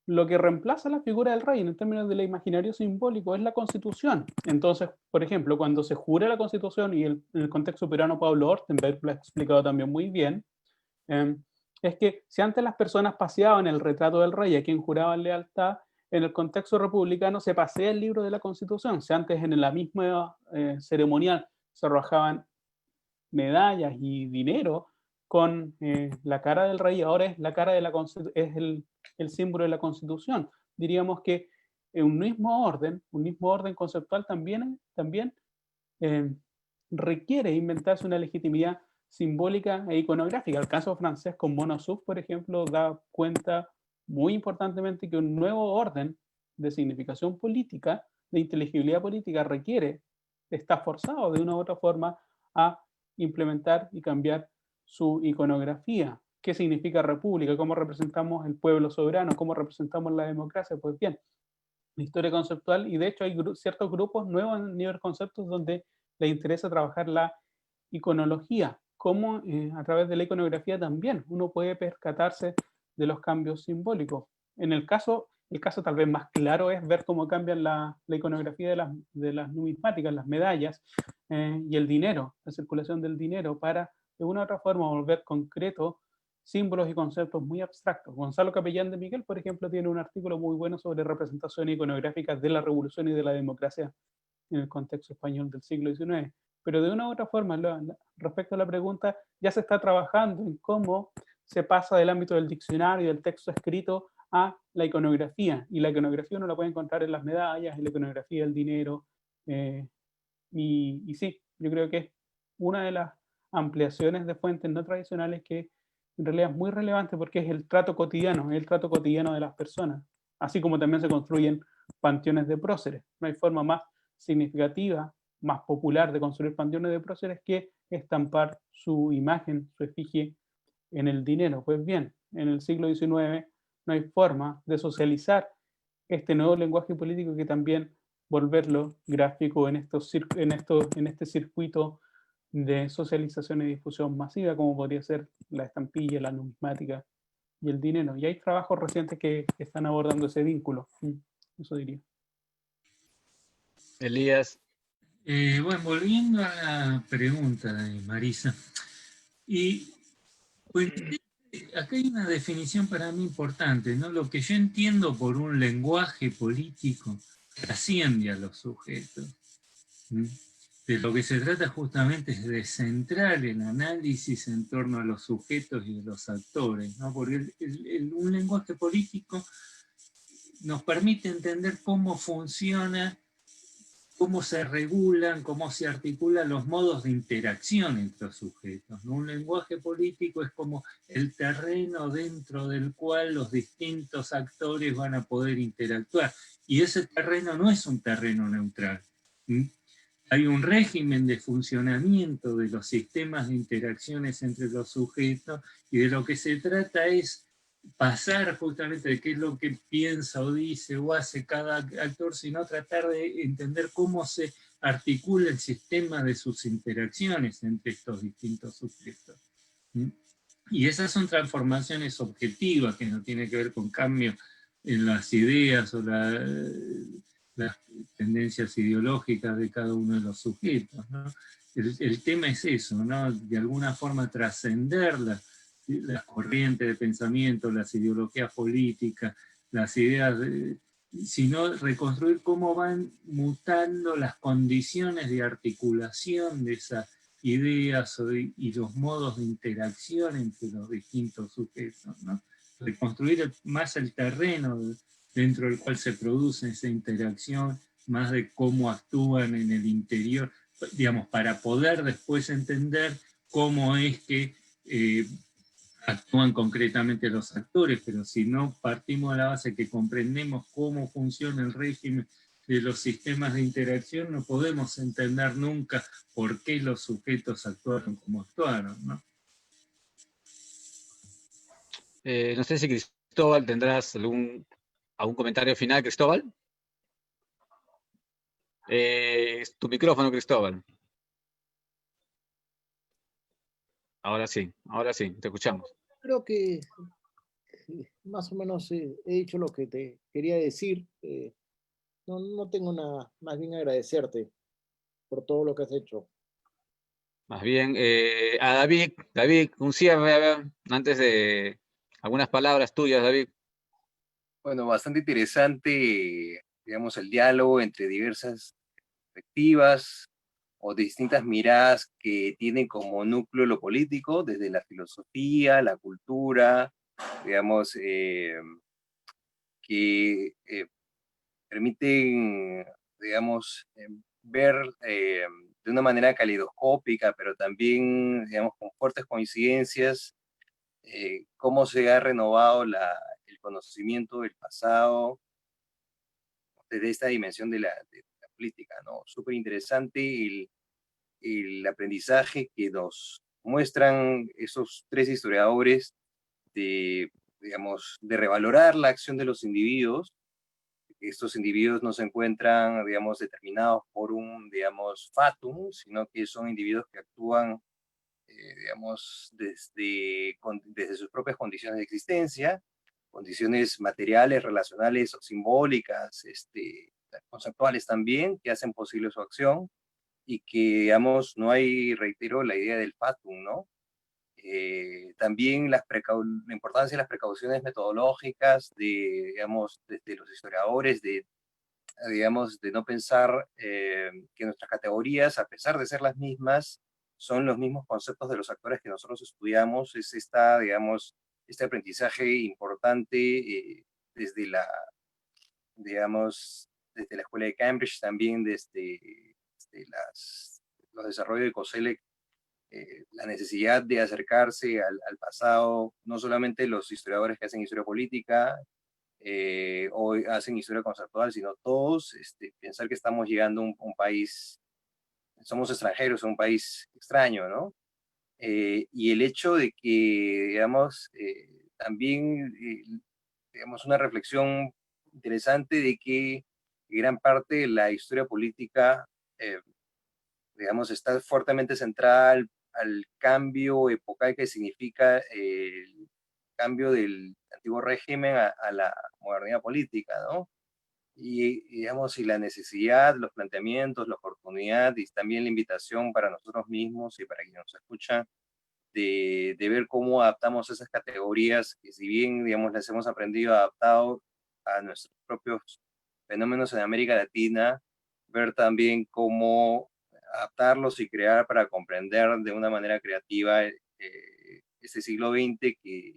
lo que reemplaza la figura del rey en términos del imaginario simbólico es la Constitución. Entonces, por ejemplo, cuando se jura la Constitución, y en el contexto peruano Pablo Ortenberg lo ha explicado también muy bien, es que si antes las personas paseaban el retrato del rey a quien juraban lealtad, en el contexto republicano se pasea el libro de la Constitución. Si antes en la misma ceremonial se arrojaban medallas y dinero con la cara del rey, ahora es la cara de la es el símbolo de la Constitución. Diríamos que un mismo orden conceptual también requiere inventarse una legitimidad simbólica e iconográfica. El caso francés con Monosuf, por ejemplo, da cuenta muy importantemente que un nuevo orden de significación política, de inteligibilidad política, está forzado de una u otra forma a implementar y cambiar su iconografía. ¿Qué significa república? ¿Cómo representamos el pueblo soberano? ¿Cómo representamos la democracia? Pues bien, la historia conceptual, y de hecho hay ciertos grupos nuevos en nivel conceptos donde les interesa trabajar la iconología, cómo a través de la iconografía también uno puede percatarse de los cambios simbólicos. El caso tal vez más claro es ver cómo cambian la iconografía de las numismáticas, las medallas y el dinero, la circulación del dinero, para de una u otra forma volver concreto símbolos y conceptos muy abstractos. Gonzalo Capellán de Miguel, por ejemplo, tiene un artículo muy bueno sobre representaciones iconográficas de la revolución y de la democracia en el contexto español del siglo XIX. Pero de una u otra forma, respecto a la pregunta, ya se está trabajando en cómo se pasa del ámbito del diccionario y del texto escrito a la iconografía. Y la iconografía uno la puede encontrar en las medallas, en la iconografía del dinero. Y sí, yo creo que es una de las ampliaciones de fuentes no tradicionales que en realidad es muy relevante porque es el trato cotidiano de las personas. Así como también se construyen panteones de próceres. No hay forma más significativa, más popular de construir panteones de próceres que estampar su imagen, su efigie en el dinero. Pues bien, en el siglo XIX no hay forma de socializar este nuevo lenguaje político que también volverlo gráfico en este circuito de socialización y difusión masiva, como podría ser la estampilla, la numismática y el dinero. Y hay trabajos recientes que están abordando ese vínculo. Eso diría. Elías. Bueno, volviendo a la pregunta de Marisa, y pues acá hay una definición para mí importante, ¿no? Lo que yo entiendo por un lenguaje político trasciende a los sujetos. De lo que se trata justamente es de centrar el análisis en torno a los sujetos y a los actores, ¿no? Porque un lenguaje político nos permite entender cómo funciona, cómo se regulan, cómo se articulan los modos de interacción entre los sujetos, ¿no? Un lenguaje político es como el terreno dentro del cual los distintos actores van a poder interactuar. Y ese terreno no es un terreno neutral. Hay un régimen de funcionamiento de los sistemas de interacciones entre los sujetos, y de lo que se trata es pasar justamente de qué es lo que piensa o dice o hace cada actor, sino tratar de entender cómo se articula el sistema de sus interacciones entre estos distintos sujetos. Y esas son transformaciones objetivas que no tienen que ver con cambios en las ideas o las tendencias ideológicas de cada uno de los sujetos, ¿no? El tema es eso, ¿no? De alguna forma trascender las corrientes de pensamiento, las ideologías políticas, las ideas, sino reconstruir cómo van mutando las condiciones de articulación de esas ideas y los modos de interacción entre los distintos sujetos, ¿no? Reconstruir más el terreno dentro del cual se produce esa interacción, más de cómo actúan en el interior, digamos, para poder después entender cómo es que actúan concretamente los actores, pero si no partimos de la base que comprendemos cómo funciona el régimen de los sistemas de interacción, no podemos entender nunca por qué los sujetos actuaron como actuaron, ¿no? No sé si Cristóbal tendrás algún comentario final, Cristóbal. Tu micrófono, Cristóbal. Ahora sí, te escuchamos. Creo que más o menos he dicho lo que te quería decir. No tengo nada, más bien agradecerte por todo lo que has hecho. Más bien, a David, un cierre, a ver, antes de algunas palabras tuyas, David. Bueno, bastante interesante, digamos, el diálogo entre diversas perspectivas o distintas miradas que tienen como núcleo lo político, desde la filosofía, la cultura, digamos, que permiten, digamos, ver de una manera caleidoscópica, pero también, digamos, con fuertes coincidencias, cómo se ha renovado el conocimiento del pasado desde esta dimensión de la política, ¿no? Súper interesante el aprendizaje que nos muestran esos tres historiadores de, digamos, de revalorar la acción de los individuos. Estos individuos no se encuentran, digamos, determinados por un, digamos, fatum, sino que son individuos que actúan, digamos, desde sus propias condiciones de existencia, condiciones materiales, relacionales o simbólicas, conceptuales también, que hacen posible su acción, y que, digamos, no hay, reitero, la idea del fatum, ¿no? También la importancia de las precauciones metodológicas, digamos, de los historiadores, digamos, de no pensar que nuestras categorías, a pesar de ser las mismas, son los mismos conceptos de los actores que nosotros estudiamos. Es digamos, este aprendizaje importante desde digamos, desde la Escuela de Cambridge, también desde los desarrollos de COSELEC, la necesidad de acercarse al pasado, no solamente los historiadores que hacen historia política o hacen historia conceptual, sino todos, pensar que estamos llegando a un país, somos extranjeros, a un país extraño, ¿no? Y el hecho de que, digamos, también, digamos, una reflexión interesante de que gran parte de la historia política, digamos, está fuertemente centrada al cambio epocal que significa el cambio del antiguo régimen a la modernidad política, ¿no? Digamos, y la necesidad, los planteamientos, la oportunidad y también la invitación para nosotros mismos y para quienes nos escuchan de ver cómo adaptamos esas categorías que, si bien, digamos, las hemos aprendido adaptado a nuestros propios fenómenos en América Latina, ver también cómo adaptarlos y crear para comprender de una manera creativa este siglo XX que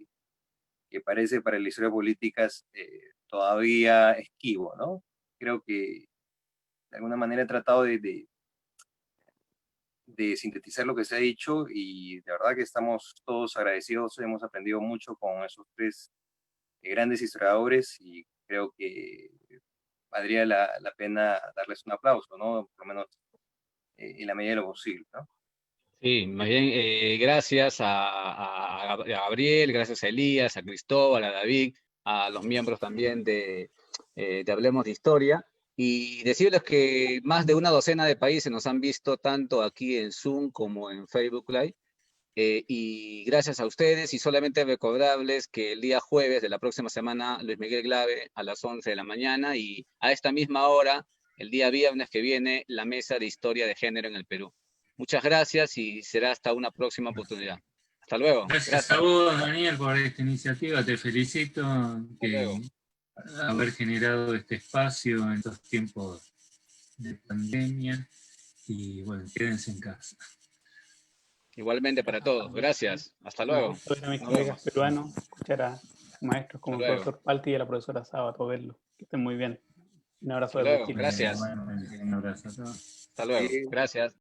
parece para la historia política todavía esquivo, ¿no? Creo que de alguna manera he tratado de sintetizar lo que se ha dicho y de verdad que estamos todos agradecidos, hemos aprendido mucho con esos tres grandes historiadores y creo que valdría la pena darles un aplauso, ¿no? Por lo menos en la medida de lo posible, ¿no? Sí, más bien, gracias a Gabriel, gracias a Elías, a Cristóbal, a David, a los miembros también de Hablemos de Historia, y decirles que más de una docena de países nos han visto tanto aquí en Zoom como en Facebook Live, y gracias a ustedes, y solamente recordarles que el día jueves de la próxima semana, Luis Miguel Glave a las 11 de la mañana, y a esta misma hora, el día viernes que viene, la Mesa de Historia de Género en el Perú. Muchas gracias y será hasta una próxima oportunidad. Hasta luego. Gracias a vos, Daniel, por esta iniciativa. Te felicito que haber generado este espacio en estos tiempos de pandemia. Y bueno, quédense en casa. Igualmente para todos. Gracias. Hasta luego. A mis colegas peruanos, escuchar a maestros como el profesor Palti y a la profesora Sábato, verlo. Que estén muy bien. Un abrazo Hasta desde luego. Chile. Gracias. Un abrazo a todos. Hasta luego. Gracias.